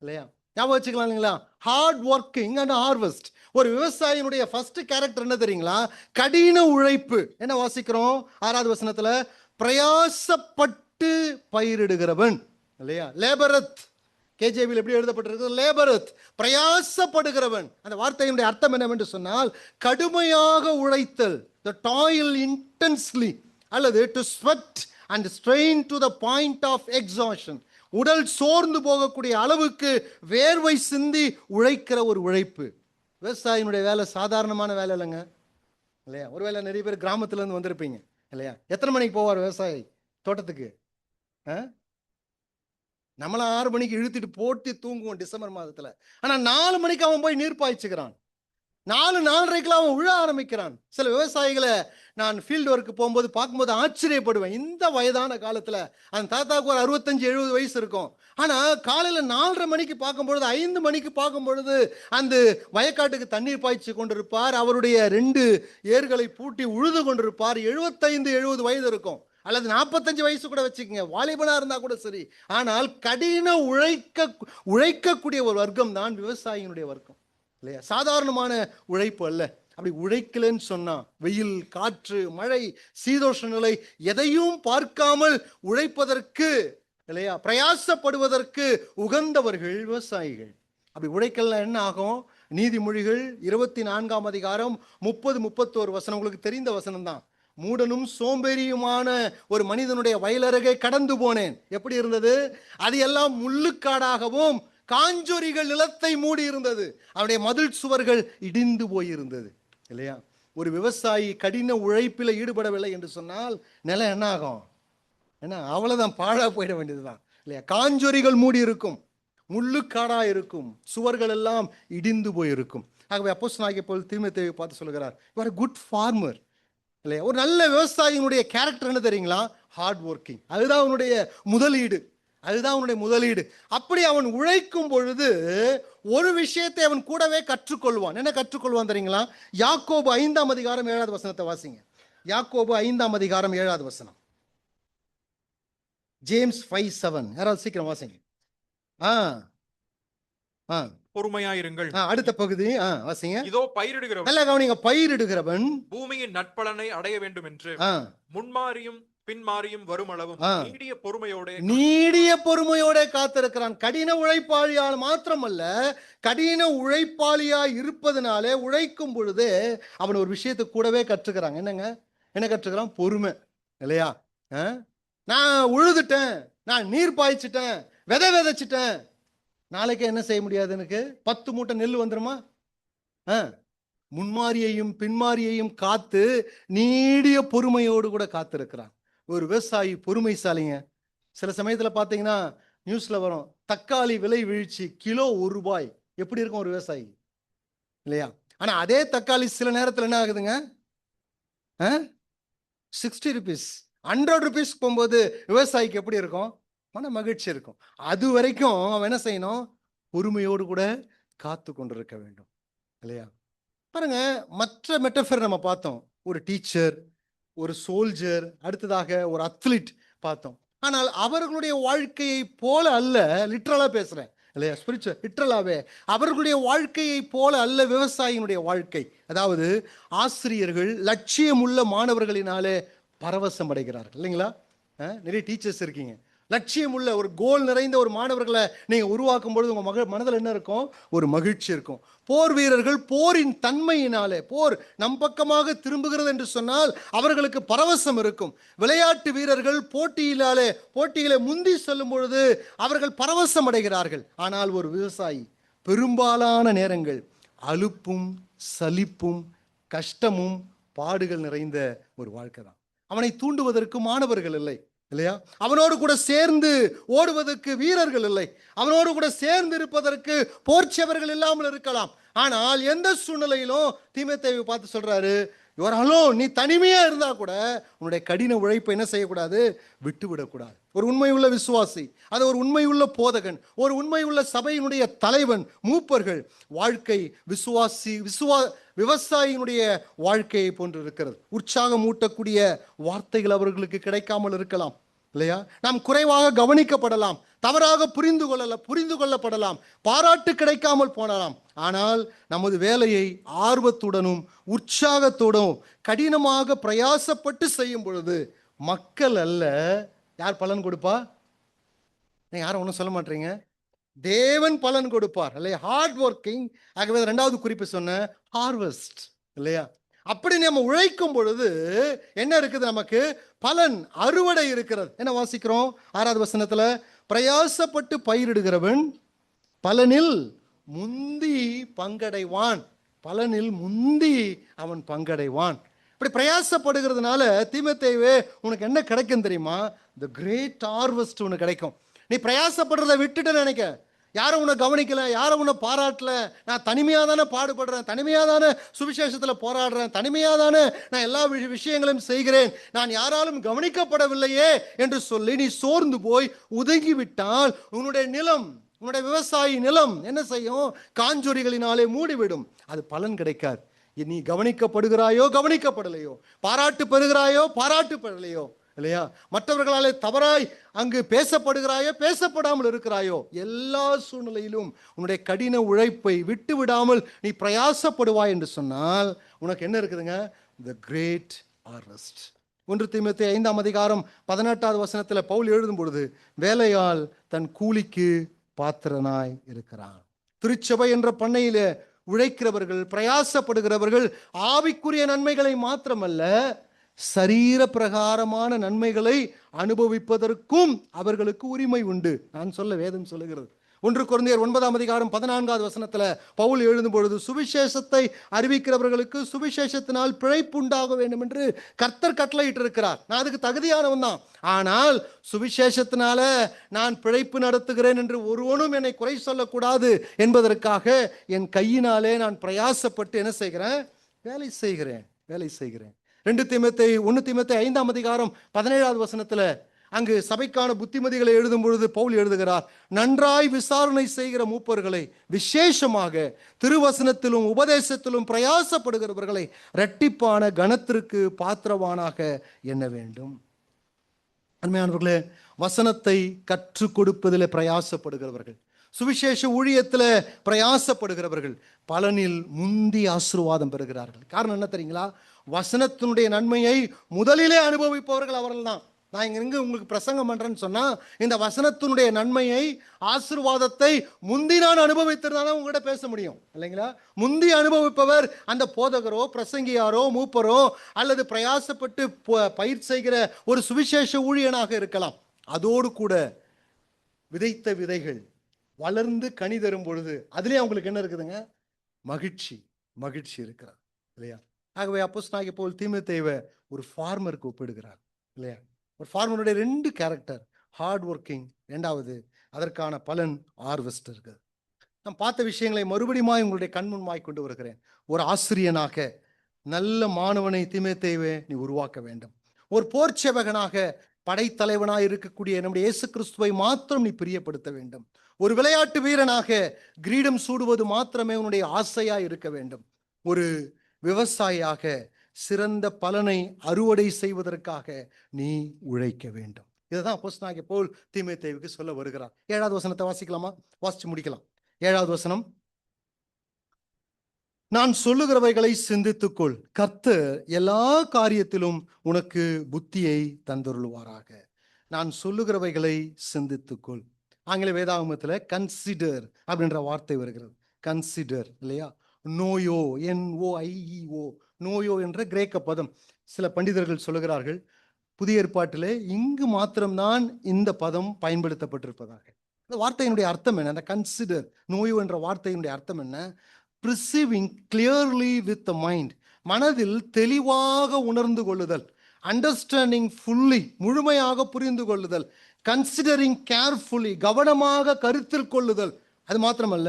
இல்லையா? ஞாபகம் வச்சுக்கலாம் இல்லைங்களா? Hard working and harvest. ஒரு விவசாயினுடைய ஃபர்ஸ்ட் கேரக்டர் என்ன தெரியுங்களா? கடின உழைப்பு. என்ன வாசிக்கிறோம் 6வது வசனத்துல? பிரயாசப்பட்டு பயிரிடுகிறவன் இல்லையா? லேபரத். கேஜேவியில் எப்படி எழுதப்பட்டிருக்கு? லேபரத், பிரயாசப்படுகிறவன். அந்த வார்த்தையினுடைய அர்த்தம் என்னவென்று சொன்னால், கடுமையாக உழைத்தல், the toil intensely, அல்லது to sweat and strain to the point of exhaustion. உடல் சோர்ந்து போகக்கூடிய அளவுக்கு வேர்வை சிந்தி உழைக்கிற ஒரு உழைப்பு. விவசாயினுடைய வேலை சாதாரணமான வேலை இல்லைங்க இல்லையா? ஒருவேளை நிறைய பேர் கிராமத்துலேருந்து வந்திருப்பீங்க இல்லையா? எத்தனை மணிக்கு போவார் விவசாயி தோட்டத்துக்கு? நம்மளாம் 6 மணிக்கு இழுத்துட்டு போட்டு தூங்குவோம் டிசம்பர் மாதத்துல. ஆனா 4 மணிக்கு அவன் போய் நீர் பாய்ச்சுக்கிறான். 4-4:30 அவன் உழ ஆரம்பிக்கிறான். சில விவசாயிகளை நான் ஃபீல்டு ஒர்க்கு போகும்போது பார்க்கும்போது ஆச்சரியப்படுவேன். இந்த வயதான காலத்துல அந்த தாத்தாவுக்கு ஒரு 65-70 வயசு இருக்கும். ஆனா காலையில 4:30 மணிக்கு பார்க்கும்பொழுது, 5 மணிக்கு பார்க்கும்பொழுது அந்த வயக்காட்டுக்கு தண்ணீர் பாய்ச்சி கொண்டிருப்பார். அவருடைய 2 ஏர்களை பூட்டி உழுது கொண்டிருப்பார். 75-70 வயது இருக்கும், அல்லது 45 வயசு கூட வச்சுக்கோங்க, வாலிபனா இருந்தா கூட சரி. ஆனால் கடின உழைக்கக்கூடிய ஒரு வர்க்கம் தான் விவசாயியினுடைய வர்க்கம் இல்லையா? சாதாரணமான உழைப்பு அல்ல. அப்படி உழைக்கலன்னு சொன்னா, வெயில், காற்று, மழை, சீதோஷ நிலை எதையும் பார்க்காமல் உழைப்பதற்கு இல்லையா, பிரயாசப்படுவதற்கு உகந்தவர்கள் விவசாயிகள். அப்படி உழைக்கலாம் என்ன ஆகும்? நீதிமொழிகள் 24ஆம் அதிகாரம் 30-31 வசனம் உங்களுக்கு தெரிந்த வசனம் தான். மூடனும் சோம்பேறியுமான ஒரு மனிதனுடைய வயலருகே கடந்து போனேன். எப்படி இருந்தது? அது எல்லாம் முள்ளுக்காடாகவும் காஞ்சொரிகள் நிலத்தை மூடி இருந்தது. அவனுடைய மதில் சுவர்கள் இடிந்து போயிருந்தது இல்லையா? ஒரு விவசாயி கடின உழைப்பில் ஈடுபடவில்லை என்று சொன்னால் நிலம் என்ன ஆகும்? என்ன, அவ்வளவுதான், பாழா போயிட வேண்டியதுதான் இல்லையா? காஞ்சொரிகள் மூடி இருக்கும், முள்ளுக்காடா இருக்கும், சுவர்கள் எல்லாம் இடிந்து போயிருக்கும். ஆகவே அப்போஸ்தலனாகிய பவுல் தீமோத்தேயுவை பார்த்து சொல்கிறார், you are a good farmer இல்லையா? ஒரு நல்ல விவசாயியினுடைய கேரக்டர் என்ன தெரியுங்களா? Hard working. அதுதான் அவனுடைய முதலீடு. அப்படி அவன் உழைக்கும் பொழுது ஒரு விஷயத்தை அவன் கூடவே கற்றுக்கொள்வான். என்ன கற்றுக்கொள்வான் தெரியுங்களா? யாக்கோபு 5ஆம் அதிகாரம் 7வது வசனத்தை வாசிங்க. யாக்கோபு 5ஆம் அதிகாரம் 7வது வசனம். ஜேம்ஸ் 5:7. யாராவது சீக்கிரம் வாசிங்க. பொறுமையாயிருங்கள். அடுத்த பகுதி வாசிங்க. இதோ பயிரிடுகிறவன், நல்ல கவனிங்க, பயிரிடுகிறவன் பூமியின் நற்பலனை அடைய வேண்டும் என்று முன்மாறியும் பின்மாறியும் வருமளவும் நீடிய பொறுமையோட காத்திருக்கிறான். கடின உழைப்பாளியால் மாத்திரமல்ல, கடின உழைப்பாளியா இருப்பதனாலே உழைக்கும் பொழுது அவன் ஒரு விஷயத்தை கூடவே கற்றுக்கிறாங்க. என்ன கற்றுக்கிறான்? பொறுமை இல்லையா? நான் உழுதுட்டேன், நான் நீர் பாய்ச்சிட்டேன், விதைச்சிட்டேன், நாளைக்கு என்ன செய்ய முடியாது, எனக்கு 10 மூட்டை நெல் வந்துருமா? முன்மாரியையும் பின்மாரியையும் காத்து நீடிய பொறுமையோடு கூட காத்திருக்கிறான். ஒரு விவசாயி பொறுமைசாலிங்க. சில சமயத்துல பாத்தீங்கன்னா நியூஸ்ல வரும், தக்காளி விலை வீழ்ச்சி, கிலோ ₹1. எப்படி இருக்கும் ஒரு விவசாயி, இல்லையா? ஆனா அதே தக்காளி சில நேரத்துல என்ன ஆகுதுங்க, 60 ருபீஸ், 100 ருபீஸ் போகும்போது விவசாயிக்கு எப்படி இருக்கும்? மன மகிழ்ச்சி இருக்கும். அது வரைக்கும் அவன் என்ன செய்யணும்? பொறுமையோடு கூட காத்து கொண்டிருக்க வேண்டும், இல்லையா? பாருங்க, மற்ற மெட்டஃபர் நம்ம பார்த்தோம். ஒரு டீச்சர், ஒரு சோல்ஜர், அடுத்ததாக ஒரு அத்லீட் பார்த்தோம். ஆனால் அவர்களுடைய வாழ்க்கையை போல அல்ல, லிட்ரலா பேசுறேன், இல்லையா? ஸ்பிரிச்சுவல் லிட்ரலாவே அவர்களுடைய வாழ்க்கையை போல அல்ல விவசாயியினுடைய வாழ்க்கை. அதாவது ஆசிரியர்கள் லட்சியமுள்ள மாணவர்களினாலே பரவசம் அடைகிறார்கள், இல்லைங்களா? நிறைய டீச்சர்ஸ் இருக்கீங்க, லட்சியமுள்ள ஒரு கோல் நிறைந்த ஒரு மாணவர்களை நீங்க உருவாக்கும் பொழுது உங்க மனதில் என்ன இருக்கும்? ஒரு மகிழ்ச்சி இருக்கும். போர் வீரர்கள் போரின் தன்மையினாலே, போர் நம் பக்கமாக திரும்புகிறது என்று சொன்னால் அவர்களுக்கு பரவசம் இருக்கும். விளையாட்டு வீரர்கள் போட்டியிலே முந்தி செல்லும் பொழுது அவர்கள் பரவசம் அடைகிறார்கள். ஆனால் ஒரு விவசாயி பெரும்பாலான நேரங்கள் அலுப்பும் சலிப்பும் கஷ்டமும் பாடுகள் நிறைந்த ஒரு வாழ்க்கை தான். அவனை தூண்டுவதற்கு மாணவர்கள் இல்லை, இல்லையா? அவனோடு கூட சேர்ந்து ஓடுவதற்கு வீரர்கள் இல்லை, அவனோடு கூட சேர்ந்து இருப்பதற்கு போர்ச்சவர்கள் இல்லாமல் இருக்கலாம். ஆனால் எந்த சூழ்நிலையிலும் தீமோத்தேயுவை பார்த்து சொல்றாரு, யுவர் அலோன், நீ தனிமையா இருந்தா கூட உன்னுடைய கடின உழைப்பை என்ன செய்யக்கூடாது? விட்டு விடக்கூடாது. ஒரு உண்மையுள்ள விசுவாசி, அது ஒரு உண்மையுள்ள போதகன், ஒரு உண்மையுள்ள சபையினுடைய தலைவன், மூப்பர்கள் வாழ்க்கை விவசாயியினுடைய வாழ்க்கையை போன்று இருக்கிறது. உற்சாகம் ஊட்டக்கூடிய வார்த்தைகள் அவர்களுக்கு கிடைக்காமல் இருக்கலாம், இல்லையா? நாம் குறைவாக கவனிக்கப்படலாம், தவறாக புரிந்து கொள்ளப்படலாம், பாராட்டு கிடைக்காமல் போனலாம். ஆனால் நமது வேலையை ஆர்வத்துடனும் உற்சாகத்தோடும் கடினமாக பிரயாசப்பட்டு செய்யும் பொழுது மக்கள் அல்ல, யார் பலன் கொடுப்பா? நீங்க யாரும் ஒன்றும் சொல்ல மாட்டீங்க. தேவன் பலன் கொடுப்பார், இல்லையா? Hard working. ஆகவே இரண்டாவது குறிப்பு சொன்ன ஹார்வெஸ்ட், இல்லையா? அப்படி நம்ம உழைக்கும் பொழுது என்ன இருக்குது? நமக்கு பலன், அறுவடை இருக்கிறது. என்ன வாசிக்கிறோம் 6வது வசனத்துல? பிரயாசப்பட்டு பயிரிடுகிறவன் பலனில் முந்தி பங்கடைவான். பலனில் முந்தி அவன் பங்கடைவான். இப்படி பிரயாசப்படுகிறதுனால தீமோத்தேயுவே உனக்கு என்ன கிடைக்கும் தெரியுமா? தி கிரேட் ஹார்வெஸ்ட் உனக்கு கிடைக்கும். நீ பிரயாசப்படுறதை விட்டுட்டு நினைக்க, யாரும் உன்னை கவனிக்கல, யாரும் உன்னை பாராட்டல, நான் தனிமையாக தானே பாடுபடுறேன், தனிமையாக தானே சுவிசேஷத்தில் போராடுறேன், தனிமையாக தானே நான் எல்லா விஷயங்களையும் செய்கிறேன், நான் யாராலும் கவனிக்கப்படவில்லையே என்று சொல்லி நீ சோர்ந்து போய் ஒதுங்கிவிட்டால் உன்னுடைய நிலம், உன்னுடைய விவசாயி நிலம் என்ன செய்யும்? காஞ்சொரிகளினாலே மூடிவிடும். அது பலன் கிடைக்காது. நீ கவனிக்கப்படுகிறாயோ கவனிக்கப்படலையோ, பாராட்டு பெறுகிறாயோ பாராட்டு பெறலையோ, இல்லையா? மற்றவர்களாலே தவறாய் அங்கு பேசப்படுகிறாயோ பேசப்படாமல் இருக்கிறாயோ, எல்லா சூழ்நிலையிலும் உன்னுடைய கடின உழைப்பை விட்டு விடாமல் நீ பிரயாசப்படுவாய் என்று சொன்னால் உனக்கு என்ன இருக்குதுங்க? தி கிரேட் ஹார்வெஸ்ட். 1 தீமோத்தேயு 5ஆம் அதிகாரம் 18வது வசனத்தில் பவுல் எழுதும் பொழுது, வேலையால் தன் கூலிக்கு பாத்திரனாய் இருக்கிறான். திருச்சபை என்ற பண்ணையில உழைக்கிறவர்கள், பிரயாசப்படுகிறவர்கள் ஆவிக்குரிய நன்மைகளை மாத்திரமல்ல, சரீர பிரகாரமான நன்மைகளை அனுபவிப்பதற்கும் அவர்களுக்கு உரிமை உண்டு. நான் சொல்ல வேதம் சொல்லுகிறது. 1 கொரிந்தியர் 9ஆம் அதிகாரம் 14வது வசனத்துல பவுல் எழுதும் பொழுது, சுவிசேஷத்தை அறிவிக்கிறவர்களுக்கு சுவிசேஷத்தினால் பிழைப்பு உண்டாக வேண்டும் என்று கர்த்தர் கட்டளையிட்டு இருக்கிறார். நான் அதுக்கு தகுதியானவன் தான். ஆனால் சுவிசேஷத்தினால நான் பிழைப்பு நடத்துகிறேன் என்று ஒருவனும் என்னை குறை சொல்லக்கூடாது என்பதற்காக என் கையினாலே நான் பிரயாசப்பட்டு என்ன செய்கிறேன்? வேலை செய்கிறேன். 1 தீமோத்தேயு 5ஆம் அதிகாரம் 17வது வசனத்துல அங்கு சபைக்கான புத்திமதிகளை எழுதும் பொழுது பவுல் எழுதுகிறார், நன்றாய் விசாரணை செய்கிற மூப்பர்களை, விசேஷமாக திருவசனத்திலும் உபதேசத்திலும் பிரயாசப்படுகிறவர்களை இரட்டிப்பான கனத்திற்கு பாத்திரவானாக எண்ண வேண்டும். அருமையானவர்களே, வசனத்தை கற்றுக் கொடுப்பதில் பிரயாசப்படுகிறவர்கள், சுவிசேஷ ஊழியத்தில் பிரயாசப்படுகிறவர்கள் பலனில் முந்தி ஆசீர்வாதம் பெறுகிறார்கள். காரணம் என்ன தெரியுங்களா? வசனத்தினுடைய நன்மையை முதலிலே அனுபவிப்பவர்கள் அவர்கள் தான். நான் இங்க உங்களுக்கு பிரசங்கம் பண்றேன்னு சொன்னா, இந்த வசனத்தினுடைய நன்மையை, ஆசீர்வாதத்தை முந்தி நான் அனுபவித்திருந்தாலும் உங்ககிட்ட பேச முடியும், இல்லைங்களா? முந்தி அனுபவிப்பவர் அந்த போதகரோ, பிரசங்கியாரோ, மூப்பரோ, அல்லது பிரயாசப்பட்டு பயிர் செய்கிற ஒரு சுவிசேஷ ஊழியனாக இருக்கலாம். அதோடு கூட விதைத்த விதைகள் வளர்ந்து கனி தரும் பொழுது அதுலேயே அவங்களுக்கு என்ன இருக்குதுங்க? மகிழ்ச்சி இருக்கிறது, இல்லையா? ஆகவே அப்போஸ்தலனாகிய பவுல் தீமோத்தேயுவை ஒரு ஃபார்மருக்கு ஒப்பிடுகிறார், இல்லையா? ஒரு ஃபார்மருடைய 2 கேரக்டர். Hard working. இரண்டாவது, அதற்கான பலன் ஹார்வெஸ்ட் இருக்குது. நான் பார்த்த விஷயங்களை மறுபடியும் உங்களுடைய கண்முன்மாய் கொண்டு வருகிறேன். ஒரு ஆசிரியனாக நல்ல மாணவனை தீமோத்தேயுவே நீ உருவாக்க வேண்டும். ஒரு போர்ச்சேவகனாக படைத்தலைவனாய் இருக்கக்கூடிய நம்முடைய இயேசு கிறிஸ்துவை மாத்திரம் நீ பிரியப்படுத்த வேண்டும். ஒரு விளையாட்டு வீரனாக கிரீடம் சூடுவது மாத்திரமே உன்னுடைய ஆசையா இருக்க வேண்டும். ஒரு விவசாயியாக சிறந்த பலனை அறுவடை செய்வதற்காக நீ உழைக்க வேண்டும். இதுதான் அப்போஸ்தலனாகிய பவுல் தீமோத்தேயுவுக்கு சொல்ல வருகிறார். 7வது வசனத்தை வாசிக்கலாமா? வாசிச்சு முடிக்கலாம். 7வது வசனம், நான் சொல்லுகிறவைகளை சிந்தித்துக்கொள், கர்த்தர் எல்லா காரியத்திலும் உனக்கு புத்தியை தந்தருளுவாராக. நான் சொல்லுகிறவைகளை சிந்தித்துக்கொள். ஆங்கில வேதாகமத்தில் கன்சிடர் அப்படின்ற வார்த்தை வருகிறது. கன்சிடர் இல்லையா? நோயோ, NOIEO, நோயோ என்ற கிரேக்க பதம். சில பண்டிதர்கள் சொல்லுகிறார்கள், புதிய ஏற்பாட்டிலே இங்கு மாத்திரம்தான் இந்த பதம் பயன்படுத்தப்பட்டிருப்பதாக. இந்த வார்த்தையினுடைய அர்த்தம் என்ன? அந்த கன்சிடர், நோயோ என்ற வார்த்தையினுடைய அர்த்தம் என்ன? Perceiving clearly with the mind, மனதில் தெளிவாக உணர்ந்து கொள்ளுதல். அண்டர்ஸ்டாண்டிங் ஃபுல்லி, முழுமையாக புரிந்து கொள்ளுதல். கன்சிடரிங் கேர்ஃபுல்லி, கவனமாக கருத்தில் கொள்ளுதல். அது மாத்திரமல்ல,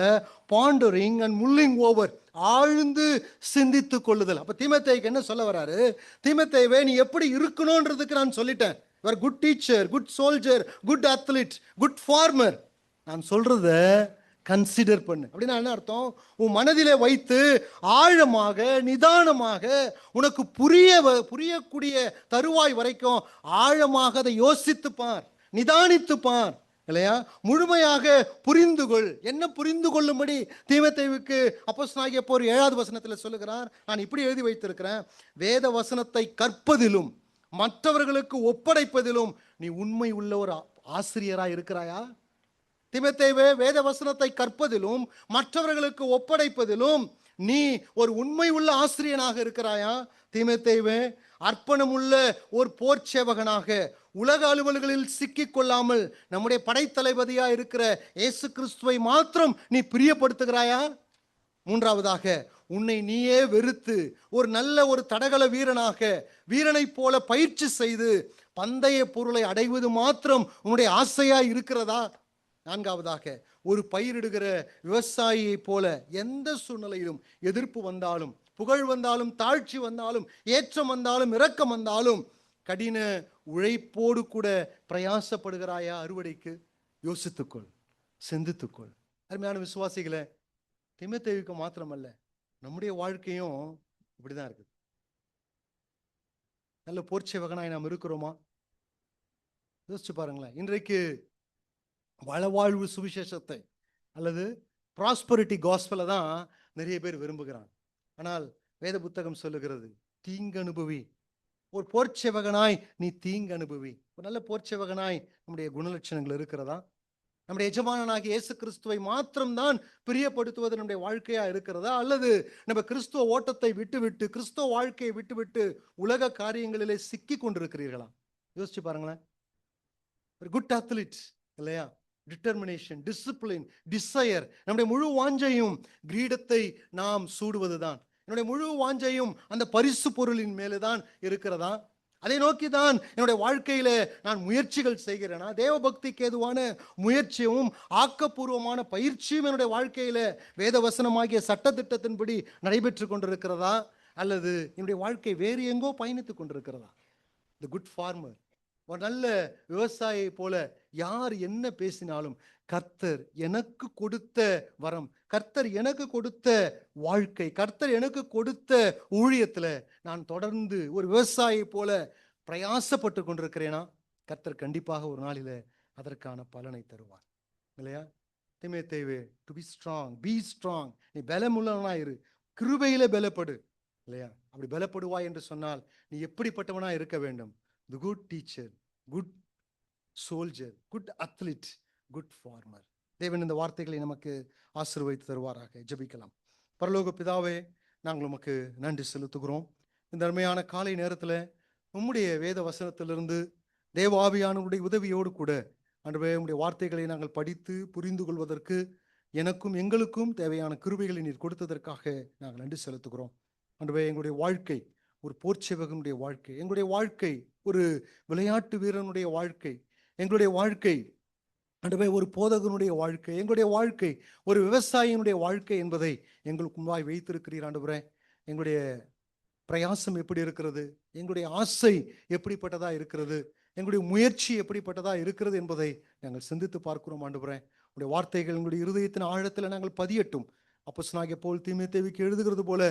பாண்டரிங் அண்ட் முல்லிங் ஓவர், ஆழ்ந்து சிந்தித்து கொள்ளுதல். அப்ப தீமோத்தேயுக்கு என்ன சொல்ல வராரு? தீமோத்தேயுவே, நீ எப்படி இருக்கணும்ன்றதுக்கு நான் சொல்லிட்டேன். You are good teacher, good soldier, good athlete, good farmer. நான் சொல்றத கன்சிடர் பண்ணு. அப்படின்னா என்ன அர்த்தம்? உன் மனதிலே வைத்து ஆழமாக நிதானமாக உனக்கு புரியக்கூடிய தருவாய் வரைக்கும் ஆழமாக அதை யோசித்து பார், நிதானித்து பார் இல்லையா? முழுமையாக புரிந்து கொள். என்ன புரிந்து கொள்ளும்படி தீமோத்தேயுவுக்கு அப்போஸ்தலனாகிய பவுல் 7வது வசனத்தில் சொல்லுகிறார். நான் இப்படி எழுதி வைத்திருக்கிறேன், வேத வசனத்தை கற்பதிலும் மற்றவர்களுக்கு ஒப்படைப்பதிலும் நீ உண்மை உள்ள ஒரு ஆசிரியராய் இருக்கிறாயா? தீமோத்தேயுவே, வேத வசனத்தை கற்பதிலும் மற்றவர்களுக்கு ஒப்படைப்பதிலும் நீ ஒரு உண்மை உள்ள ஆசிரியனாக இருக்கிறாயா? தீமோத்தேயுவே, அர்ப்பணமுள்ள ஒரு போர் சேவகனாக உலக அலுவல்களில் சிக்கிக் கொள்ளாமல் நம்முடைய படைத்தளபதியா இருக்கிற இயேசு கிறிஸ்துவை மாத்திரம் நீ பிரியப்படுத்துகிறாயா? மூன்றாவதாக, உன்னை நீயே வெறுத்து ஒரு நல்ல ஒரு தடகள வீரனை போல பயிற்சி செய்து பந்தய பொருளை அடைவது மாத்திரம் உன்னுடைய ஆசையா இருக்கிறதா? நான்காவதாக, ஒரு பயிரிடுகிற விவசாயியை போல எந்த சூழ்நிலையிலும் எதிர்ப்பு வந்தாலும், புகழ் வந்தாலும், தாழ்ச்சி வந்தாலும், ஏற்றம் வந்தாலும், இரக்கம் வந்தாலும் கடின உழைப்போடு கூட பிரயாசப்படுகிறாயா அறுவடைக்கு? யோசித்துக்கொள், சிந்தித்துக்கொள். அருமையான விசுவாசிகளே, தீமோத்தேயுவுக்கு மாத்திரமல்ல, நம்முடைய வாழ்க்கையும் இப்படிதான் இருக்குது. நல்ல போர்ச்சேவகனாய் நாம் இருக்கிறோமா? யோசிச்சு பாருங்களேன். இன்றைக்கு வளவாழ்வு சுவிசேஷத்தை அல்லது ப்ராஸ்பரிட்டி காஸ்பலை தான் நிறைய பேர் விரும்புகிறாங்க. ஆனால் வேத புத்தகம் சொல்லுகிறது, தீங்கு அனுபவி. ஒரு போர்ச்சேவகனாய் நீ தீங்கு அனுபவி. ஒரு நல்ல போர்ச்சேவகனாய் நம்முடைய குணலட்சணங்கள் இருக்கிறதா? நம்முடைய எஜமானனாகிய இயேசு கிறிஸ்துவை மாத்திரம்தான் பிரியப்படுத்துவது நம்முடைய வாழ்க்கையா இருக்கிறதா? அல்லது நம்ம கிறிஸ்துவ ஓட்டத்தை விட்டுவிட்டு, கிறிஸ்துவ வாழ்க்கையை விட்டுவிட்டு உலக காரியங்களிலே சிக்கி கொண்டிருக்கிறீர்களா? யோசிச்சு பாருங்களேன். ஒரு குட் அத்லீட் இல்லையா? Determination, discipline, desire. நம்முடைய முழு வாஞ்சையும் கிரீடத்தை நாம் சூடுவதுதான். என்னுடைய முழு வாஞ்சையும் அந்த பரிசு பொருளின் மேலேதான் இருக்கிறதா? அதை நோக்கி தான் என்னுடைய வாழ்க்கையில நான் முயற்சிகள் செய்கிறேனா? தேவ பக்திக்கு ஏதுவான முயற்சியும் ஆக்கப்பூர்வமான பயிற்சியும் என்னுடைய வாழ்க்கையில வேத வசனமாகிய சட்டத்திட்டத்தின்படி நடைபெற்று கொண்டிருக்கிறதா? அல்லது என்னுடைய வாழ்க்கை வேறு எங்கோ பயணித்துக் கொண்டிருக்கிறதா? தி குட் ஃபார்மர், ஒரு நல்ல விவசாயியை போல யார் என்ன பேசினாலும், கர்த்தர் எனக்கு கொடுத்த வரம், கர்த்தர் எனக்கு கொடுத்த வாழ்க்கை, கர்த்தர் எனக்கு கொடுத்த ஊழியத்துல நான் தொடர்ந்து ஒரு விவசாயியை போல பிரயாசப்பட்டு கொண்டிருக்கிறேனா? கர்த்தர் கண்டிப்பாக ஒரு நாளில அதற்கான பலனை தருவார் இல்லையா? தீமோத்தேயுவே, to be strong, be strong. நீ பலமுள்ளவனா இரு, கிருபையில பலப்படு இல்லையா? அப்படி பலப்படுவாய் என்று சொன்னால் நீ எப்படிப்பட்டவனா இருக்க வேண்டும்? The good teacher, good soldier, good athlete, good farmer. தேவன் இந்த வார்த்தைகளை நமக்கு ஆசீர்வதித்து தருவாராக. ஜெபிக்கலாம். பரலோக பிதாவே, நாங்கள் உமக்கு நன்றி செலுத்துகிறோம். இந்த அருமையான காலை நேரத்தில் உம்முடைய வேத வசனத்திலிருந்து தேவ ஆவியானவருடைய உதவியோடு கூட ஆண்டவரே, உம்முடைய வார்த்தைகளை நாங்கள் படித்து புரிந்து கொள்வதற்கு எனக்கும் எங்களுக்கும் தேவையான கிருபைகளை நீர் கொடுத்ததற்காக நாங்கள் நன்றி செலுத்துகிறோம். ஆண்டவரே, எங்களுடைய வாழ்க்கை ஒரு போர்ச்சேவகனுடைய வாழ்க்கை, எங்களுடைய வாழ்க்கை ஒரு விளையாட்டு வீரனுடைய வாழ்க்கை, எங்களுடைய வாழ்க்கை ஆண்டவரே ஒரு போதகனுடைய வாழ்க்கை, எங்களுடைய வாழ்க்கை ஒரு விவசாயியினுடைய வாழ்க்கை என்பதை எங்களுக்கு முன்பாய் வைத்திருக்கிறீர் ஆண்டவரே. எங்களுடைய பிரயாசம் எப்படி இருக்கிறது, எங்களுடைய ஆசை எப்படிப்பட்டதா இருக்கிறது, எங்களுடைய முயற்சி எப்படிப்பட்டதா இருக்கிறது என்பதை நாங்கள் சிந்தித்து பார்க்கிறோம் ஆண்டவரே. உங்களுடைய வார்த்தைகள் எங்களுடைய இருதயத்தின் ஆழத்தில் நாங்கள் பதியட்டும். அப்போஸ்தலனாகிய பவுல் தீமோத்தேயுவுக்கு எழுதுகிறது போல,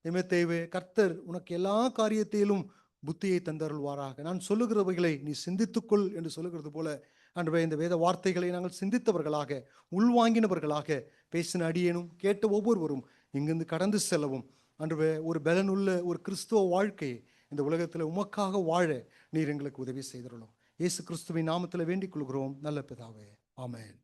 தீமோத்தேயுவே, கர்த்தர் உனக்கு எல்லா காரியத்திலும் புத்தியை தந்தருள்வாராக. நான் சொல்லுகிறவைகளை நீ சிந்தித்துக்கொள் என்று சொல்லுகிறது போல ஆண்டவரே, இந்த வேத வார்த்தைகளை நாங்கள் சிந்தித்தவர்களாக, உள்வாங்கினவர்களாக, பேசின அடியேனும் கேட்ட ஒவ்வொருவரும் இங்கிருந்து கடந்து செல்லவும் ஆண்டவரே, ஒரு பலனுள்ள ஒரு கிறிஸ்துவ வாழ்க்கையை இந்த உலகத்தில் உமக்காக வாழ நீர் எங்களுக்கு உதவி செய்தருளும். இயேசு கிறிஸ்துவின் நாமத்தில் வேண்டிக் கொள்கிறோம் நல்ல பிதாவே, ஆமென்.